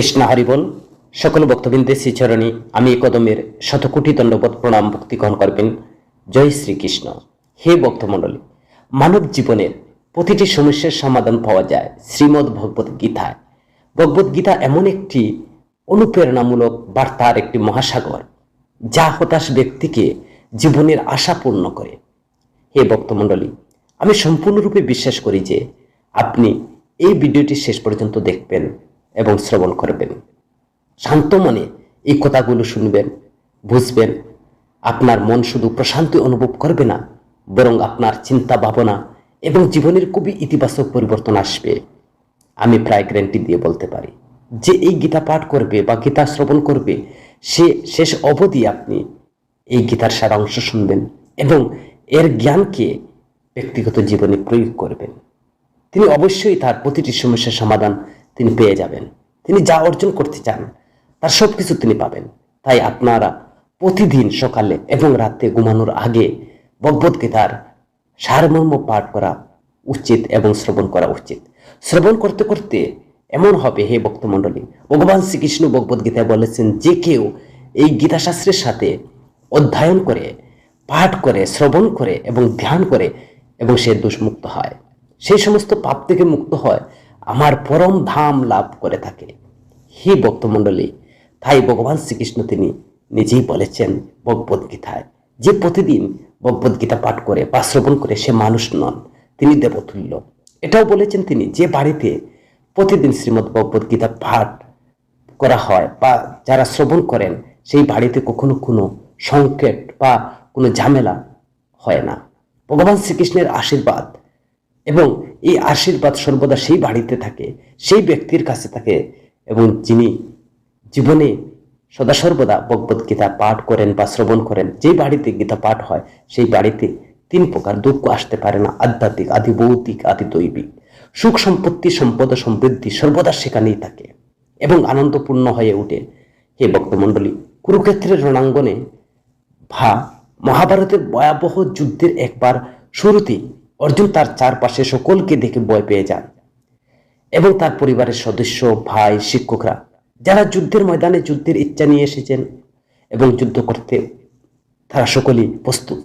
কৃষ্ণ হরিবল। সকল ভক্তবৃন্দের শ্রীচরণী আমি কদমের শতকোটি দণ্ডবোধ প্রণাম ভক্তি গ্রহণ করবেন। জয় শ্রীকৃষ্ণ। হে ভক্তমণ্ডলী, মানব জীবনের প্রতিটি সমস্যার সমাধান পাওয়া যায় শ্রীমদ্ ভগবত গীতায়। ভগবত গীতা এমন একটি অনুপ্রেরণামূলক বার্তার একটি মহাসাগর, যা হতাশ ব্যক্তিকে জীবনের আশা পূর্ণ করে। হে ভক্তমণ্ডলী, আমি সম্পূর্ণরূপে বিশ্বাস করি যে আপনি এই ভিডিওটি শেষ পর্যন্ত দেখবেন এবং শ্রবণ করবেন। শান্ত মনে এই কথাগুলো শুনবেন, বুঝবেন। আপনার মন শুধু প্রশান্তি অনুভব করবে না, বরং আপনার চিন্তা ভাবনা এবং জীবনের খুবই ইতিবাচক পরিবর্তন আসবে। আমি প্রায় গ্যারান্টি দিয়ে বলতে পারি যে এই গীতা পাঠ করবে বা গীতা শ্রবণ করবে, সে শেষ অবধি আপনি এই গীতার সারাংশ শুনবেন এবং এর জ্ঞানকে ব্যক্তিগত জীবনে প্রয়োগ করবেন। তিনি অবশ্যই তার প্রতিটি সমস্যার সমাধান তিনি পেয়ে যাবেন। তিনি যা অর্জন করতে চান তার সব কিছু তিনি পাবেন। তাই আপনারা প্রতিদিন সকালে এবং রাতে ঘুমানোর আগে ভগবদ্গীতার সারমর্ম পাঠ করা উচিত এবং শ্রবণ করা উচিত। শ্রবণ করতে করতে এমন হবে, হে ভক্তমণ্ডলী, ভগবান শ্রীকৃষ্ণ ভগবদ্গীতায় বলেছেন যে কেউ এই গীতাশাস্ত্রের সাথে অধ্যয়ন করে, পাঠ করে, শ্রবণ করে এবং ধ্যান করে এবং সে দোষমুক্ত হয়, সেই সমস্ত পাপ থেকে মুক্ত হয়, আমার পরম ধাম লাভ করে থাকে। হে ভক্তমণ্ডলী, তাই ভগবান শ্রীকৃষ্ণ তিনি নিজেই বলেছেন ভগবদ্গীতায় যে প্রতিদিন ভগবদ্গীতা পাঠ করে বা শ্রবণ করে সে মানুষ নন, তিনি দেবতুল্য। এটাও বলেছেন তিনি যে বাড়িতে প্রতিদিন শ্রীমদ্ ভগবদ্গীতা পাঠ করা হয় বা যারা শ্রবণ করেন, সেই বাড়িতে কখনো কোনো সংকট বা কোনো ঝামেলা হয় না। ভগবান শ্রীকৃষ্ণের আশীর্বাদ এবং এই আশীর্বাদ সর্বদা সেই বাড়িতে থাকে, সেই ব্যক্তির কাছে থাকে এবং যিনি জীবনে সদা সর্বদা ভগবদ্গীতা পাঠ করেন বা শ্রবণ করেন। যেই বাড়িতে গীতা পাঠ হয় সেই বাড়িতে তিন প্রকার দুঃখ আসতে পারে না: আধ্যাত্মিক, আদি ভৌতিক, আদি দৈবিক। সুখ সম্পত্তি, সম্পদ, সমৃদ্ধি সর্বদা সেখানেই থাকে এবং আনন্দপূর্ণ হয়ে ওঠে। হে ভক্তমণ্ডলী, কুরুক্ষেত্রের রণাঙ্গনে বা মহাভারতের ভয়াবহ যুদ্ধের একবার শুরুতেই অর্জুন তার চারপাশে সকলকে দেখে ভয় পেয়ে যান এবং তার পরিবারের সদস্য, ভাই, শিক্ষকরা যারা যুদ্ধের ময়দানে যুদ্ধের ইচ্ছা নিয়ে এসেছেন এবং যুদ্ধ করতে তারা সকলেই প্রস্তুত।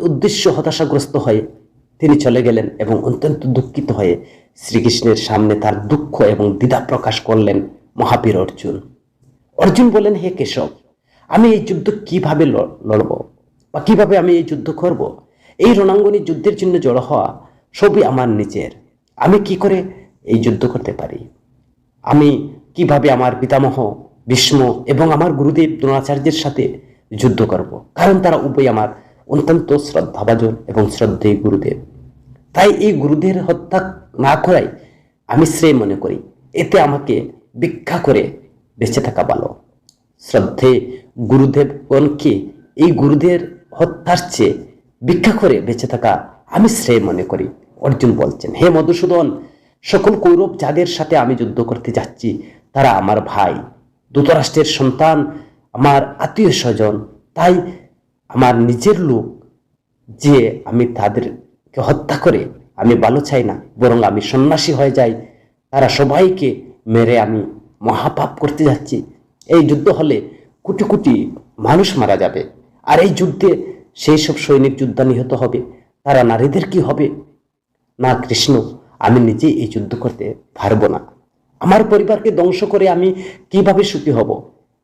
উদ্দেশ্য হতাশাগ্রস্ত হয়ে তিনি চলে গেলেন এবং অত্যন্ত দুঃখিত হয়ে শ্রীকৃষ্ণের সামনে তার দুঃখ এবং দ্বিধা প্রকাশ করলেন মহাবীর অর্জুন। অর্জুন বলেন, হে কেশব, আমি এই যুদ্ধ কিভাবে লড়ব বা কিভাবে আমি এই যুদ্ধ করব? এই রণাঙ্গনে যুদ্ধের জন্য জড়ো হওয়া সবই আমার নিজের। আমি কি করে এই যুদ্ধ করতে পারি? আমি কিভাবে আমার পিতামহ ভীষ্ম এবং আমার গুরুদেব দ্রোণাচার্যের সাথে যুদ্ধ করব? কারণ তারা উভয় আমার অত্যন্ত শ্রদ্ধাভাজন এবং শ্রদ্ধেয় গুরুদেব। তাই এই গুরুদেব হত্যা না করাই আমি শ্রেয় মনে করি। এতে আমাকে ভিক্ষা করে বেঁচে থাকা ভালো। শ্রদ্ধে গুরুদেবগণকে এই গুরুদেব হত্যার চেয়ে ভিক্ষা করে বেঁচে থাকা আমি শ্রেয় মনে করি। অর্জুন বলছেন, হে মধুসূদন, সকল কৌরব যাদের সাথে আমি যুদ্ধ করতে যাচ্ছি তারা আমার ভাই, ধৃতরাষ্ট্রের সন্তান, আমার আত্মীয় স্বজন। তাই আমার নিজের লোক যে আমি তাদেরকে হত্যা করে আমি ভালো চাই না, বরং আমি সন্ন্যাসী হয়ে যাই। তারা সবাইকে মেরে আমি মহাপাপ করতে যাচ্ছি। এই যুদ্ধ হলে কোটি কোটি মানুষ মারা যাবে, আর এই যুদ্ধে সেই সব সৈনিক যোদ্ধা নিহত হবে, তারা নারীদের কি হবে? না কৃষ্ণ, আমি নিজেই এই যুদ্ধ করতে পারবো না। আমার পরিবারকে ধ্বংস করে আমি কিভাবে সুখী হব?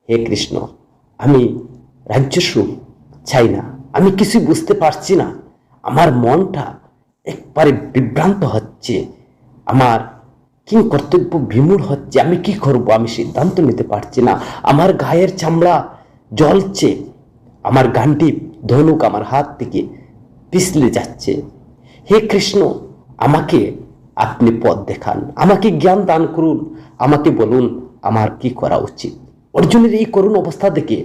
হে কৃষ্ণ, আমি রাজ্য সুখ চাই না। আমি কিছুই বুঝতে পারছি না। আমার মনটা একবারে বিভ্রান্ত হচ্ছে, আমার কি কর্তব্য বিমূঢ় হচ্ছে। আমি কি করব? আমি সিদ্ধান্ত নিতে পারছি না। আমার গায়ের চামড়া জ্বলছে, আমার গান্ডি ধনুক আমার হাত থেকে পিছলে যাচ্ছে। হে কৃষ্ণ, আমাকে আপনি পথ দেখান, আমাকে জ্ঞান দান করুন, আমাকে বলুন আমার কি করা উচিত। অর্জুনের এই করুণ অবস্থা দেখে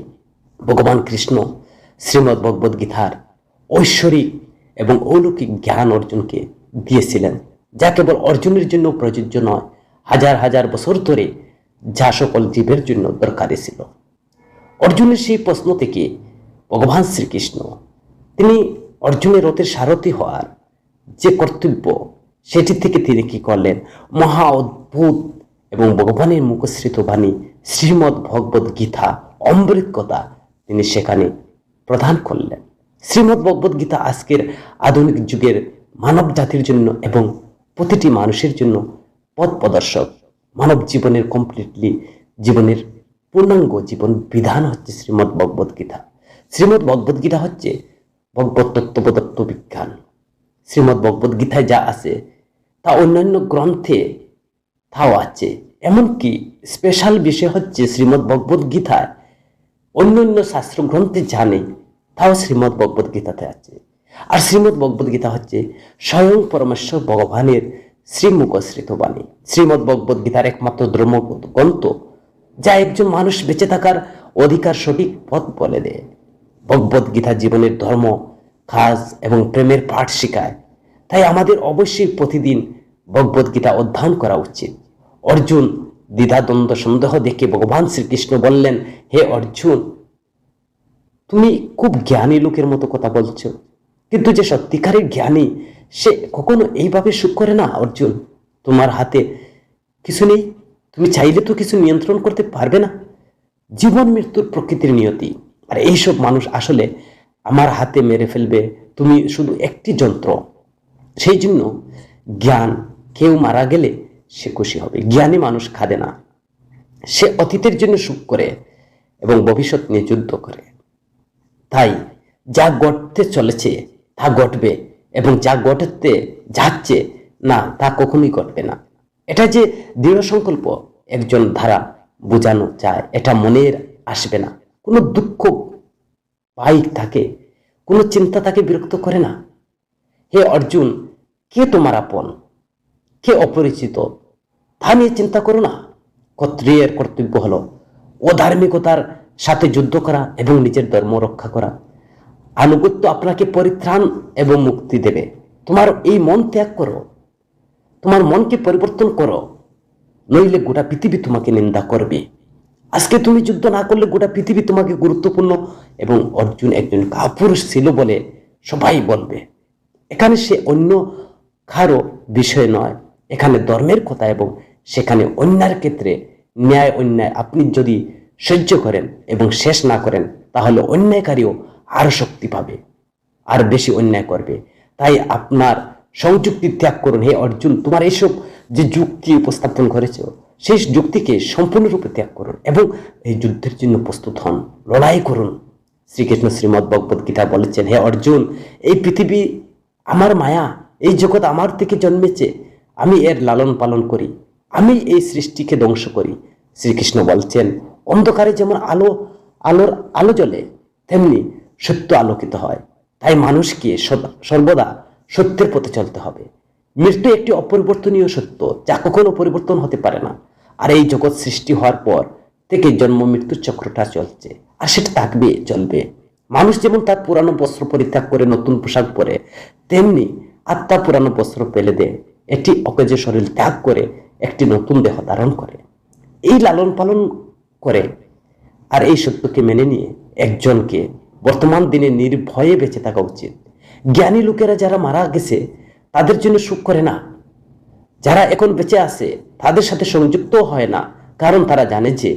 ভগবান কৃষ্ণ শ্রীমদ্ ভগবদ গীতার ঐশ্বরিক এবং অলৌকিক জ্ঞান অর্জুনকে দিয়েছিলেন, যা কেবল অর্জুনের জন্য প্রযোজ্য নয়, হাজার হাজার বছর ধরে যা সকল জীবের জন্য দরকারি ছিল। অর্জুনের সেই প্রশ্ন থেকে ভগবান শ্রীকৃষ্ণ তিনি অর্জুনের রথের সারথি হওয়ার যে কর্তব্য সেটি থেকে তিনি কি করলেন? মহা অদ্ভুত এবং ভগবানের মুখশ্রিত বাণী শ্রীমদ্ ভগবদ গীতা অমৃত কথা তিনি সেখানে প্রদান করলেন। শ্রীমদ্ ভগবদ গীতা আজকের আধুনিক যুগের মানব জাতির জন্য এবং প্রতিটি মানুষের জন্য পথ প্রদর্শক। মানব জীবনের জীবনের পূর্ণাঙ্গ জীবন বিধান হচ্ছে শ্রীমদ্ ভগবদ গীতা। শ্রীমদ্ ভগবদ গীতা হচ্ছে ভগবত তত্ত্ব বিজ্ঞান। শ্রীমদ্ ভগবদ গীতায় যা আছে তা অন্যান্য গ্রন্থে তাও আছে। এমনকি স্পেশাল বিষয় হচ্ছে শ্রীমদ্ ভগবদ গীতায় অন্যান্য শাস্ত্র গ্রন্থে যা নেই তাও শ্রীমদ্ ভগবদ গীতাতে আছে। আর শ্রীমদ্ ভগবদ গীতা হচ্ছে স্বয়ং পরমেশ্বর ভগবানের শ্রীমুখশ্রিত বাণী। শ্রীমদ্ ভগবদ গীতার একমাত্র ধর্মগ্রন্থ যা একজন মানুষ বেঁচে থাকার অধিকার সঠিক পথ বলে দেয়। ভগবদ গীতা জীবনের ধর্ম, কাজ এবং প্রেমের পাঠ শেখায়। তাই আমাদের অবশ্যই প্রতিদিন ভগবদ গীতা অধ্যয়ন করা উচিত। অর্জুন দ্বিধাদ্বন্দ্ব সন্দেহ দেখে ভগবান শ্রীকৃষ্ণ বললেন, হে অর্জুন, তুমি খুব জ্ঞানী লোকের মতো কথা বলছো, কিন্তু যে সত্যিকারের জ্ঞানী সে কখনো এইভাবে সুখ করে না। অর্জুন, তোমার হাতে কিছু নেই, তুমি চাইলে তো কিছু নিয়ন্ত্রণ করতে পারবে না। জীবন মৃত্যুর প্রকৃতির নিয়তি, আর এইসব মানুষ আসলে আমার হাতে মেরে ফেলবে, তুমি শুধু একটি যন্ত্র। সেই জন্য জ্ঞান, কেউ মারা গেলে সে খুশি হবে। জ্ঞানী মানুষ খাদে না, সে অতীতের জন্য সুখ করে এবং ভবিষ্যৎ নিয়ে যুদ্ধ করে। তাই যা ঘটতে চলেছে তা ঘটবে, এবং যা ঘটতে যাচ্ছে না তা কখনোই ঘটবে না। এটা যে দৃঢ় সংকল্প একজন দ্বারা বোঝানো যায়, এটা মনের আসবে না। কোনো দুঃখ পাই থাকে, কোনো চিন্তা তাকে বিরক্ত করে না। হে অর্জুন, কে তোমার আপন, কে অপরিচিত তা নিয়ে চিন্তা করো না। ক্ষত্রিয়ের কর্তব্য হলো অধার্মিকতার সাথে যুদ্ধ করা এবং নিজের ধর্ম রক্ষা করা। আনুগত্য আপনাকে পরিত্রাণ এবং মুক্তি দেবে। তোমার এই মন ত্যাগ করো, তোমার মনকে পরিবর্তন করো, নইলে গোটা পৃথিবী তোমাকে নিন্দা করবে। আজকে তুমি যুদ্ধ না করলে গোটা পৃথিবী তোমাকে গুরুত্বপূর্ণ এবং অর্জুন একজন কাপুরুষ ছিল বলে সবাই বলবে। এখানে সে অন্য কারো বিষয় নয়, এখানে ধর্মের কথা, এবং সেখানে অন্যায়ের ক্ষেত্রে ন্যায় অন্যায় আপনি যদি সহ্য করেন এবং শেষ না করেন, তাহলে অন্যায়কারীও আরো শক্তি পাবে, আর বেশি অন্যায় করবে। তাই আপনার সংযুক্তি ত্যাগ করুন। হে অর্জুন, তোমার এইসব যে যুক্তি উপস্থাপন করেছ, সেই যুক্তিকে সম্পূর্ণরূপে ত্যাগ করুন এবং এই যুদ্ধের জন্য প্রস্তুত হন, লড়াই করুন। শ্রীকৃষ্ণ শ্রীমদ্ ভগবদ গীতা বলেছেন, হে অর্জুন, এই পৃথিবী আমার মায়া, এই জগৎ আমার থেকে জন্মেছে, আমি এর লালন পালন করি, আমি এই সৃষ্টিকে ধ্বংস করি। শ্রীকৃষ্ণ বলছেন, অন্ধকারে যেমন আলো জ্বলে, তেমনি সত্য আলোকিত হয়। তাই মানুষকে সর্বদা সত্যের পথে চলতে হবে। মৃত্যু একটি অপরিবর্তনীয় সত্য, যা কখনো পরিবর্তন হতে পারে না। আর এই জগৎ সৃষ্টি হওয়ার পর থেকে জন্ম মৃত্যুর চক্রটা চলছে, আর সেটা থাকবে, চলবে। মানুষ যেমন তার পুরানো বস্ত্র পরিত্যাগ করে নতুন পোশাক পরে, তেমনি আত্মা পুরানো বস্ত্র ফেলে দেয়, একটি অকেজ শরীর ত্যাগ করে একটি নতুন দেহ ধারণ করে। এই লালন পালন করে আর এই সত্যকে মেনে নিয়ে একজনকে বর্তমান দিনে নির্ভয়ে বেঁচে থাকা উচিত। জ্ঞানী লোকেরা যারা মারা গেছে তাদের জন্য সুখ করে না, যারা এখন বেঁচে আছে তাদের সাথে সংযুক্ত হয় না, কারণ তারা জানে যে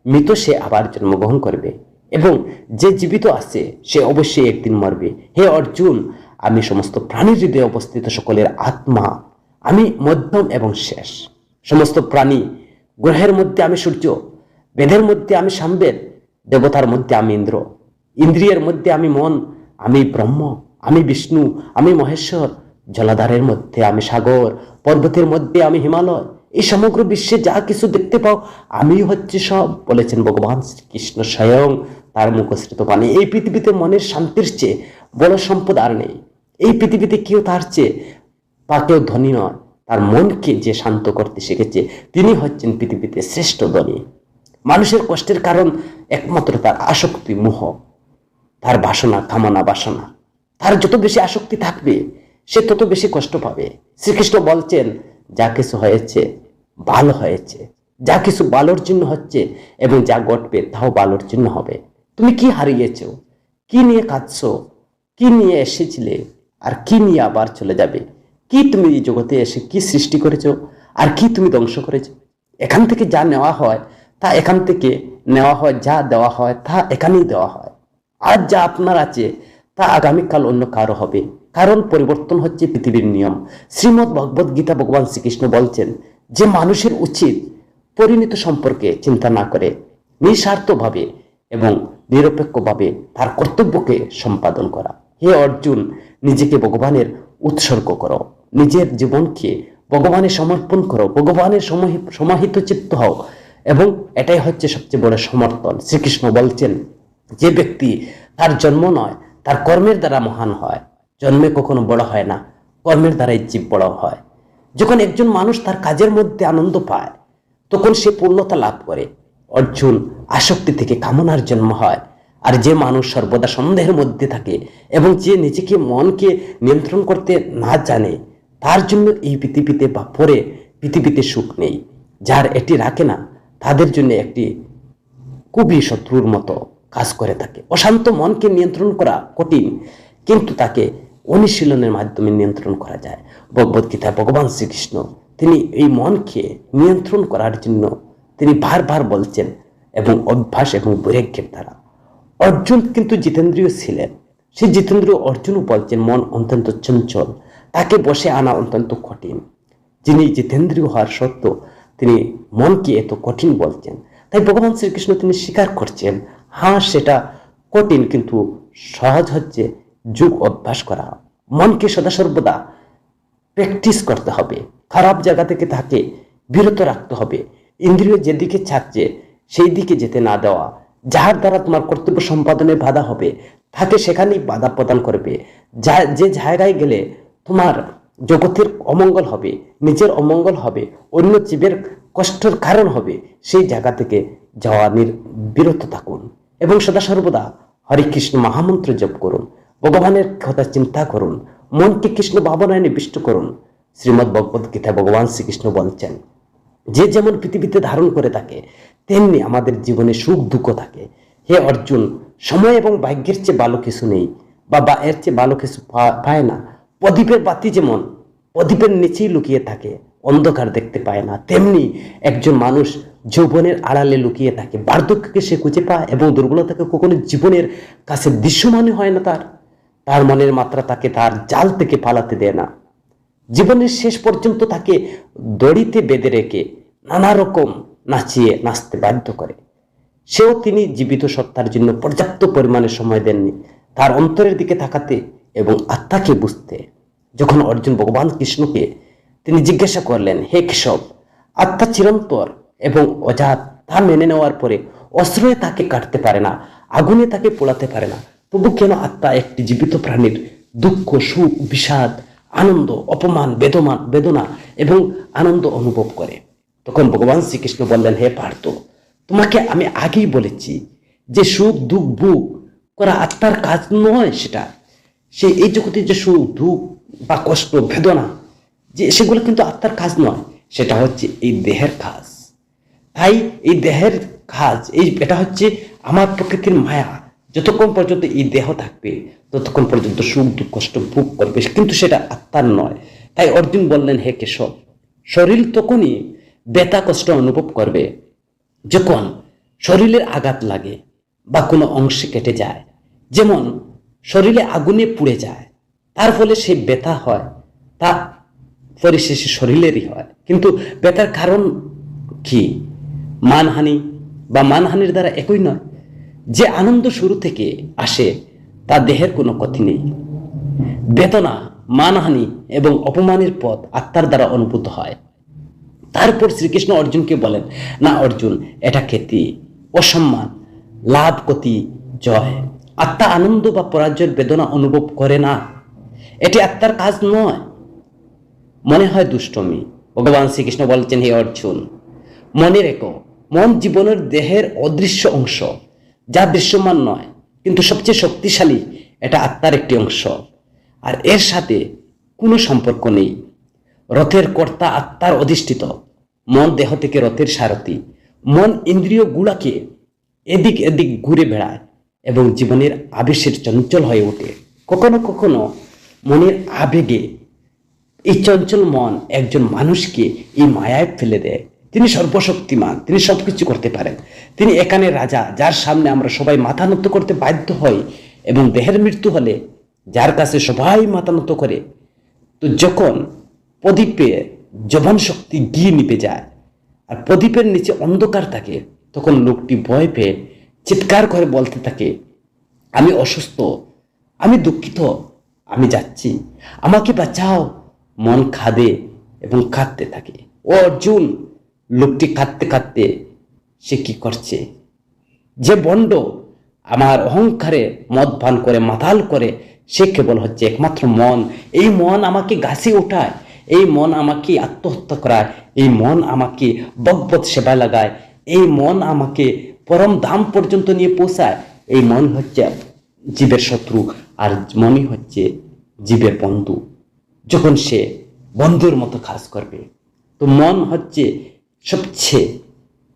মৃত সে আবার জন্মগ্রহণ করবে, এবং যে জীবিত আছে সে অবশ্যই একদিন মরবে। হে অর্জুন, আমি সমস্ত প্রাণীর হৃদয়ে অবস্থিত সকলের আত্মা, আমি মধ্যম এবং শেষ। সমস্ত প্রাণী গ্রহের মধ্যে আমি সূর্য, বেদের মধ্যে আমি সামবেদ, দেবতার মধ্যে আমি ইন্দ্র, ইন্দ্রিয়ের মধ্যে আমি মন, আমি ব্রহ্ম, আমি বিষ্ণু, আমি মহেশ্বর, জলাধারের মধ্যে আমি সাগর, পর্বতের মধ্যে আমি হিমালয়। এই সমগ্র বিশ্বে যা কিছু দেখতে পাও আমি হচ্ছে সব, বলেছেন ভগবান শ্রীকৃষ্ণ স্বয়ং তার মুখশ্রিত বাণী। এই পৃথিবীতে মনের শান্তির চেয়ে বড় সম্পদ আর নেই। এই পৃথিবীতে কেউ তার চেয়ে বা কেউ ধনী নয়। তার মনকে যে শান্ত করতে শিখেছে তিনি হচ্ছেন পৃথিবীতে শ্রেষ্ঠ ধনী। মানুষের কষ্টের কারণ একমাত্র তার আসক্তি, মোহ, তার বাসনা, কামনা বাসনা। তার যত বেশি আসক্তি থাকবে সে তত বেশি কষ্ট পাবে। শ্রীকৃষ্ণ বলছেন, যা কিছু হয়েছে ভালো হয়েছে, যা কিছু ভালোর জন্য হচ্ছে এবং যা ঘটবে তাও ভালোর জন্য হবে। তুমি কি হারিয়েছ, কি নিয়ে কাঁদছো, কি নিয়ে এসেছিলে আর কি নিয়ে আবার চলে যাবে, কি তুমি এই জগতে এসে কি সৃষ্টি করেছো আর কি তুমি ধ্বংস করেছো, এখান থেকে যা নেওয়া হয় তা এখান থেকে নেওয়া হয়, যা দেওয়া হয় তা এখানেই দেওয়া হয়। আজ যা আপনার আছে তা আগামীকাল অন্য কারো হবে, কারণ পরিবর্তন হচ্ছে পৃথিবীর নিয়ম। শ্রীমদ্ ভগবদ গীতা ভগবান শ্রীকৃষ্ণ বলছেন যে মানুষের উচিত পরিণত সম্পর্কে চিন্তা না করে নিঃস্বার্থভাবে এবং নিরপেক্ষভাবে তার কর্তব্যকে সম্পাদন করা। হে অর্জুন, নিজেকে ভগবানের উৎসর্গ করো, নিজের জীবনকে ভগবানের সমর্পণ করো, ভগবানের সমাহিত চিত্ত হও, এবং এটাই হচ্ছে সবচেয়ে বড় সমর্থন। শ্রীকৃষ্ণ বলছেন যে ব্যক্তি তার জন্ম নয় তার কর্মের দ্বারা মহান হয়। জন্মে কখনো বড় হয় না, কর্মের দ্বারাই জীব বড় হয়। যখন একজন মানুষ তার কাজের মধ্যে আনন্দ পায় তখন সে পূর্ণতা লাভ করে। অর্জুন, আসক্তি থেকে কামনার জন্ম হয়। আর যে মানুষ সর্বদা সন্দেহের মধ্যে থাকে এবং যে নিজেকে মনকে নিয়ন্ত্রণ করতে না জানে, তার জন্য এই পৃথিবীতে বা পরে পৃথিবীতে সুখ নেই। যার এটি রাখে না তাদের জন্য একটি খুবই শত্রুর মতো কাজ করে থাকে। অশান্ত মনকে নিয়ন্ত্রণ করা কঠিন, কিন্তু তাকে অনুশীলনের মাধ্যমে নিয়ন্ত্রণ করা যায়। ভগবদ্গীতায় ভগবান শ্রীকৃষ্ণ তিনি এই মনকে নিয়ন্ত্রণ করার জন্য তিনি বারবার বলছেন, এবং অভ্যাস এবং বৈরাগ্যের দ্বারা। অর্জুন কিন্তু জিতেন্দ্রীয় ছিলেন। সেই জিতেন্দ্রীয় অর্জুনও বলছেন মন অত্যন্ত চঞ্চল, তাকে বসে আনা অত্যন্ত কঠিন। যিনি জিতেন্দ্রীয় হওয়ার সত্ত্বেও তিনি মনকে এত কঠিন বলছেন। তাই ভগবান শ্রীকৃষ্ণ তিনি স্বীকার করছেন, হ্যাঁ সেটা কঠিন, কিন্তু সহজ হচ্ছে যোগ অভ্যাস করা। মনকে সদা সর্বদা প্র্যাকটিস করতে হবে, খারাপ জায়গা থেকে তাকে বিরত রাখতে হবে। ইন্দ্রিয় যেদিকে চাচ্ছে সেই দিকে যেতে না দেওয়া, যার দ্বারা তোমার কর্তব্য সম্পাদনে বাধা হবে তাকে সেখানেই বাধা প্রদান করবে। যে জায়গায় গেলে তোমার জগতের অমঙ্গল হবে, নিজের অমঙ্গল হবে, অন্য জীবের কষ্টের কারণ হবে, সেই জায়গা থেকে যাওয়া বিরত থাকুন এবং সদা সর্বদা হরে কৃষ্ণ মহামন্ত্র জপ করুন, ভগবানের কথা চিন্তা করুন, মনকে কৃষ্ণ ভাবনায় নিবিষ্ট করুন। শ্রীমদ্ ভগবদ গীতায় ভগবান শ্রীকৃষ্ণ বলছেন যে যেমন পৃথিবীতে ধারণ করে থাকে তেমনি আমাদের জীবনে সুখ দুঃখ থাকে। হে অর্জুন, সময় এবং ভাগ্যের চেয়ে ভালো কিছু নেই, বা এর চেয়ে ভালো কিছু পায় না। প্রদীপের বাতি যেমন প্রদীপের নিচেই লুকিয়ে থাকে, অন্ধকার দেখতে পায় না, তেমনি একজন মানুষ যৌবনের আড়ালে লুকিয়ে থাকে। বার্ধক্যকে সে খুঁজে পায় এবং দুর্বলতাকে কখনো জীবনের কাছে দৃশ্যমান হয় না। তার মনের মাত্রা তাকে তার জাল থেকে পালাতে দেয় না। জীবনের শেষ পর্যন্ত তাকে দড়িতে বেঁধে রেখে নানা রকম নাচতে বাধ্য করে। সেও তিনি জীবিত সত্তার জন্য পর্যাপ্ত পরিমাণে সময় দেননি তার অন্তরের দিকে তাকাতে এবং আত্মাকে বুঝতে। যখন অর্জুন ভগবান কৃষ্ণকে তিনি জিজ্ঞাসা করলেন, হে কেশব, আত্মা চিরন্তর এবং অজাত, তা মেনে নেওয়ার পরে অস্ত্রে তাকে কাটতে পারে না, আগুনে তাকে পোড়াতে পারে না, তবু কেন আত্মা একটি জীবিত প্রাণীর দুঃখ, সুখ, বিষাদ, আনন্দ, অপমান, বেদনা এবং আনন্দ অনুভব করে? তখন ভগবান শ্রীকৃষ্ণ বললেন, হে পার্থ, তোমাকে আমি আগেই বলেছি যে সুখ দুঃখ ভোগ করা আত্মার কাজ নয়। সে এই জগতে যে সুখ দুঃখ বা কষ্ট বেদনা যে সেগুলো কিন্তু আত্মার কাজ নয়, সেটা হচ্ছে এই দেহের কাজ। তাই এই দেহের কাজ এটা হচ্ছে আমার প্রকৃতির মায়া। যতক্ষণ পর্যন্ত এই দেহ থাকবে ততক্ষণ পর্যন্ত সুখ দুঃখ কষ্ট ভোগ করবে, কিন্তু সেটা আত্মার নয়। তাই অর্জুন বললেন, হে কেশব, শরীর তখনই ব্যথা কষ্ট অনুভব করবে যখন শরীরের আঘাত লাগে বা কোনো অংশে কেটে যায়। যেমন শরীরে আগুনে পুড়ে যায়, তার ফলে সে ব্যথা হয়, তা পরিশেষে শরীরেরই হয়। কিন্তু ব্যথার কারণ কি? মানহানি বা মানহানির দ্বারা একই নয়। যে আনন্দ শুরু থেকে আসে তা দেহের কোনো ক্ষতি নেই। বেদনা, মানহানি এবং অপমানের পথ আত্মার দ্বারা অনুভূত হয়। তারপর শ্রীকৃষ্ণ অর্জুনকে বলেন, না অর্জুন, এটা খ্যাতি, অসম্মান, লাভ, ক্ষতি, জয়। আত্মা আনন্দ বা পরাজয়ের বেদনা অনুভব করে না, এটি আত্মার কাজ নয়। মনে হয় দুষ্টমি। ভগবান শ্রীকৃষ্ণ বলছেন, হে অর্জুন, মনে রেখো, মন জীবনের দেহের অদৃশ্য অংশ, যা দৃশ্যমান নয় কিন্তু সবচেয়ে শক্তিশালী। এটা আত্মার একটি অংশ, আর এর সাথে কোনো সম্পর্ক নেই। রথের কর্তা আত্মার অধিষ্ঠিত, মন দেহ থেকে রথের সারথি। মন ইন্দ্রিয় গুলাকে এদিক এদিক ঘুরে বেড়ায় এবং জীবনের আবেশের চঞ্চল হয়ে ওঠে। কখনো কখনো মনের আবেগে এই চঞ্চল মন একজন মানুষকে এই মায়ায় ফেলে দেয়। তিনি সর্বশক্তিমান, তিনি সবকিছু করতে পারেন। তিনি এখানে রাজা, যার সামনে আমরা সবাই মাথা নত করতে বাধ্য হই, এবং দেহের মৃত্যু হলে যার কাছে সবাই মাথা নত করে। তো যখন প্রদীপে যবন শক্তি গিয়ে নিভে যায় আর প্রদীপের নিচে অন্ধকার থাকে, তখন লোকটি ভয় পেয়ে চিৎকার করে বলতে থাকে, আমি অসুস্থ, আমি দুঃখিত, আমি যাচ্ছি, আমাকে বাঁচাও। মন খাদে এবং কাঁদতে থাকে। ও অর্জুন, লোকটি কাঁদতে কাঁদতে সে কি করছে? যে বন্ড আমার অহংকারে মদ পান করে মাতাল করে, সে কেবল হচ্ছে একমাত্র মন। এই মন আমাকে গাছে ওঠায়, এই মন আমাকে আত্মহত্যা করায়, এই মন আমাকে বকবক সেবায় লাগায়, এই মন আমাকে পরম ধাম পর্যন্ত নিয়ে পৌঁছায়। এই মন হচ্ছে জীবের শত্রু, আর মনই হচ্ছে জীবের বন্ধু। যখন সে বন্ধুর মতো কাজ করবে, তো মন হচ্ছে সবচেয়ে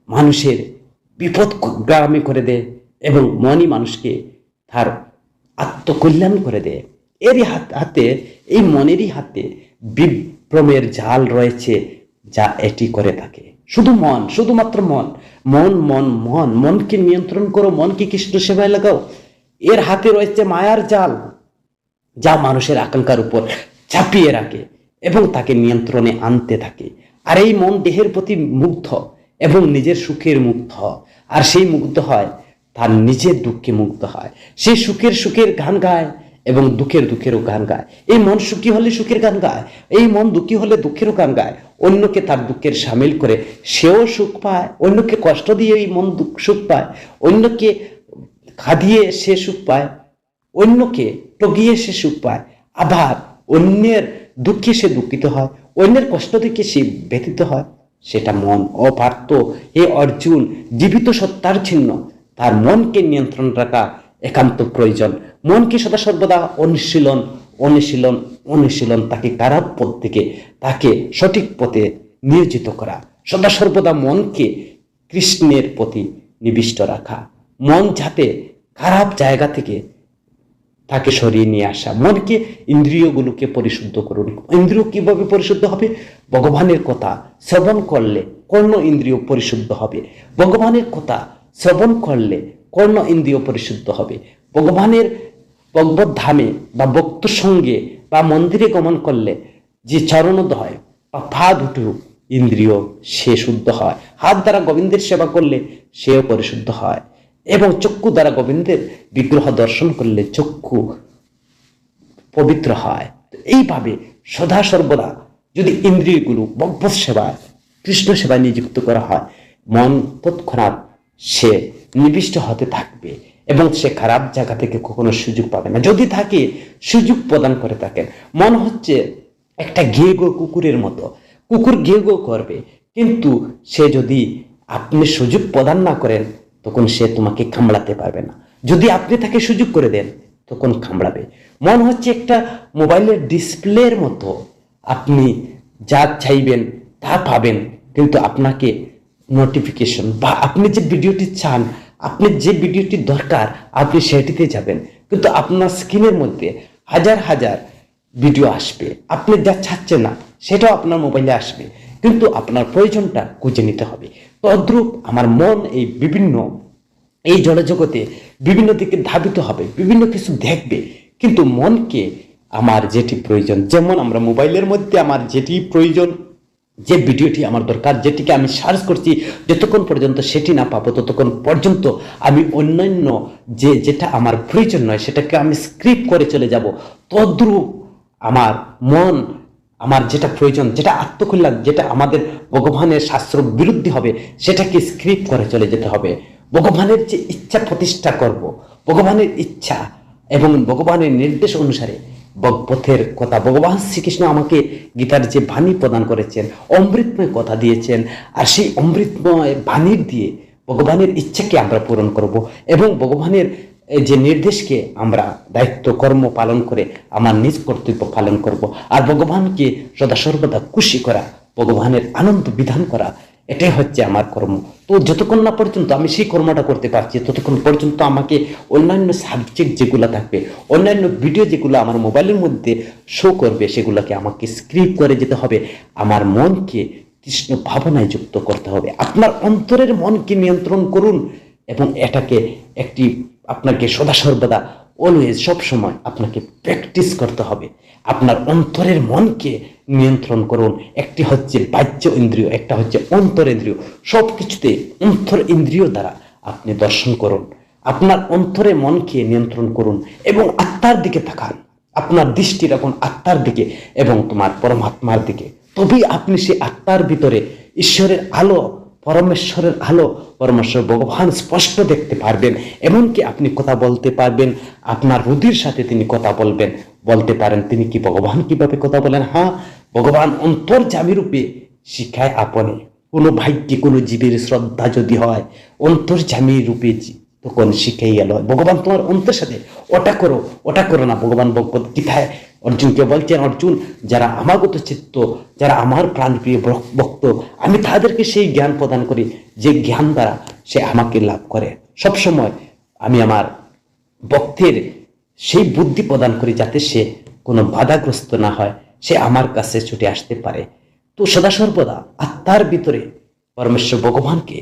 মানুষের বিপদগামী করে দেয়, এবং মনই মানুষকে তার আত্মকল্যাণ করে দেয়। এরই হাতে, এই মনেরই হাতে বিভ্রমের জাল রয়েছে, যা এটি করে থাকে। শুধু মন, শুধুমাত্র মন, মন মন মন মনকে নিয়ন্ত্রণ করো, মনকে কৃষ্ণ সেবায় লাগাও। এর হাতে রয়েছে মায়ার জাল, যা মানুষের আকাঙ্ক্ষার উপর চাপিয়ে রাখে এবং তাকে নিয়ন্ত্রণে আনতে থাকে। আর এই মন দেহের প্রতি মুগ্ধ এবং নিজের সুখের মুগ্ধ, আর সেই মুগ্ধ হয় তার নিজের দুঃখে মুগ্ধ হয়। সে সুখের গান গায় এবং দুঃখেরও গান গায়। এই মন সুখী হলে সুখের গান গায়, এই মন দুঃখী হলে দুঃখেরও গান গায়। অন্যকে তার দুঃখের সামিল করে সেও সুখ পায়, অন্যকে কষ্ট দিয়ে এই মন সুখ পায়, অন্যকে খাদিয়ে সে সুখ পায়, অন্যকে টগিয়ে সে সুখ পায়। আবার অন্যের দুঃখে সে দুঃখিত হয়, অন্যের কষ্ট থেকে সে ব্যথিত হয়। সেটা মন অপার্থ। হে অর্জুন, জীবিত সত্তার চিহ্ন, তার মনকে নিয়ন্ত্রণ রাখা একান্ত প্রয়োজন। মনকে সদা সর্বদা অনুশীলন তাকে খারাপ পথ থেকে তাকে সঠিক পথে নিয়োজিত করা। সদা সর্বদা মনকে কৃষ্ণের প্রতি নিবিষ্ট রাখা, মন যাতে খারাপ জায়গা থেকে তাকে সরিয়ে নিয়ে আসা। মনকে, ইন্দ্রিয়গুলোকে পরিশুদ্ধ করুন। ইন্দ্রিয় কিভাবে পরিশুদ্ধ হবে? ভগবানের কথা শ্রবণ করলে কর্ণ ইন্দ্রিয় পরিশুদ্ধ হবে। ভগবানের কথা শ্রবণ করলে কর্ণ ইন্দ্রিয় পরিশুদ্ধ হবে। ভগবানের ভগবত ধামে বা ভক্ত সঙ্গে বা মন্দিরে গমন করলে যে চরণোদয় বা পা দুটো ইন্দ্রিয় সে শুদ্ধ হয়। হাত দ্বারা গোবিন্দের সেবা করলে সেও পরিশুদ্ধ হয়, এবং চক্ষু দ্বারা গোবিন্দের বিগ্রহ দর্শন করলে চক্ষু পবিত্র হয়। এইভাবে সদা সর্বদা যদি ইন্দ্রিয়গুলো ভগবত সেবায়, কৃষ্ণ সেবায় নিযুক্ত করা হয়, মন তৎক্ষণাৎ সে নিবিষ্ট হতে থাকবে এবং সে খারাপ জায়গা থেকে কখনো সুযোগ পাবে না। যদি থাকে, সুযোগ প্রদান করে থাকেন। মন হচ্ছে একটা ঘেয়ে গো কুকুরের মতো। কুকুর ঘেয়ে গো করবে, কিন্তু সে যদি আপনি সুযোগ প্রদান না করেন, তখন সে তোমাকে কামড়াতে পারবে না। যদি আপনি তাকে সুযোগ করে দেন, তখন কামড়াবে। মন হচ্ছে একটা মোবাইলের ডিসপ্লের মতো। আপনি যা চাইবেন তা পাবেন, কিন্তু আপনাকে নোটিফিকেশন বা আপনি যে ভিডিওটি চান, আপনি যে ভিডিওটি দরকার, আপনি সেটিতে যাবেন, কিন্তু আপনার স্ক্রিনের মধ্যে হাজার হাজার ভিডিও আসবে। আপনি যা চাচ্ছেন না সেটাও আপনার মোবাইলে আসবে, কিন্তু আপনার প্রয়োজনটা খুঁজে নিতে হবে। তদ্রূপ আমার মন এই জড়জগতে বিভিন্ন দিকে ধাবিত হবে, বিভিন্ন কিছু দেখবে, কিন্তু মনকে আমার যেটি প্রয়োজন, যেমন আমরা মোবাইলের মধ্যে আমার যেটি প্রয়োজন, যে ভিডিওটি আমার দরকার, যেটিকে আমি সার্চ করছি, যতক্ষণ পর্যন্ত সেটি না পাবো ততক্ষণ পর্যন্ত আমি অন্যান্য যেটা আমার প্রয়োজন নয় সেটাকে আমি স্ক্রিপ করে চলে যাব। তদ্রূপ আমার মন আমার যেটা প্রয়োজন, যেটা আত্মকল্যাণ, যেটা আমাদের ভগবানের শাস্ত্র বিরুদ্ধে হবে, সেটাকে স্ক্রিপ করে চলে যেতে হবে। ভগবানের যে ইচ্ছা প্রতিষ্ঠা করব, ভগবানের ইচ্ছা এবং ভগবানের নির্দেশ অনুসারে ভগবতের কথা, ভগবান শ্রীকৃষ্ণ আমাকে গীতার যে বাণী প্রদান করেছেন, অমৃতময় কথা দিয়েছেন, আর সেই অমৃতময় বাণীর দিয়ে ভগবানের ইচ্ছাকে আমরা পূরণ করব এবং ভগবানের যে নির্দেশকে আমরা দায়িত্ব কর্ম পালন করে আমার নিজ কর্তব্য পালন করব। আর ভগবানকে সদা সর্বদা খুশি করা, ভগবানের আনন্দ বিধান করা, এটাই হচ্ছে আমার কর্ম। তো যতক্ষণ না পর্যন্ত আমি সেই কর্মটা করতে পারছি, ততক্ষণ পর্যন্ত আমাকে অন্যান্য সাবজেক্ট যেগুলো থাকবে, অন্যান্য ভিডিও যেগুলো আমার মোবাইলের মধ্যে শো করবে, সেগুলোকে আমাকে স্ক্রিপ্ট করে যেতে হবে। আমার মনকে কৃষ্ণ ভাবনায় যুক্ত করতে হবে। আপনার অন্তরের মনকে নিয়ন্ত্রণ করুন এবং এটাকে একটি আপনাকে সদা সর্বদা অলওয়েজ সবসময় আপনাকে প্র্যাকটিস করতে হবে। আপনার অন্তরের মনকে নিয়ন্ত্রণ করুন। একটি হচ্ছে বাহ্য ইন্দ্রিয়, একটা হচ্ছে অন্তর ইন্দ্রিয়। সব কিছুতে অন্তর ইন্দ্রিয় দ্বারা আপনি দর্শন করুন। আপনার অন্তরে মনকে নিয়ন্ত্রণ করুন এবং আত্মার দিকে তাকান। আপনার দৃষ্টি রাখুন আত্মার দিকে এবং তোমার পরমাত্মার দিকে। তবেই আপনি সেই আত্মার ভিতরে ঈশ্বরের আলো, পরমেশ্বরের আলো, পরমেশ্বর ভগবান স্পষ্ট দেখতে পারবেন। এমনকি আপনি কথা বলতে পারবেন, আপনার রুধির সাথে তিনি কথা বলতে পারেন। তিনি কি ভগবান কিভাবে কথা বলেন? হ্যাঁ, ভগবান অন্তর্যামী রূপে শিখায় আপনি। কোনো ভাগ্যে কোনো জীবের শ্রদ্ধা যদি হয়, অন্তর্যামী রূপে তখন শিখাই গেল ভগবান তোমার অন্তর সাথে ওটা করো না। ভগবান ভগবত গীতায় অর্জুনকে বলছেন, অর্জুন, যারা আমাগত চিত্ত, যারা আমার প্রাণপ্রিয় ভক্ত, আমি তাদেরকে সেই জ্ঞান প্রদান করি যে জ্ঞান দ্বারা সে আমাকে লাভ করে। সবসময় আমি আমার ভক্তের সেই বুদ্ধি প্রদান করি যাতে সে কোনো বাধাগ্রস্ত না হয়, সে আমার কাছে ছুটে আসতে পারে। তো সদা সর্বদা আত্মার ভিতরে পরমেশ্বর ভগবানকে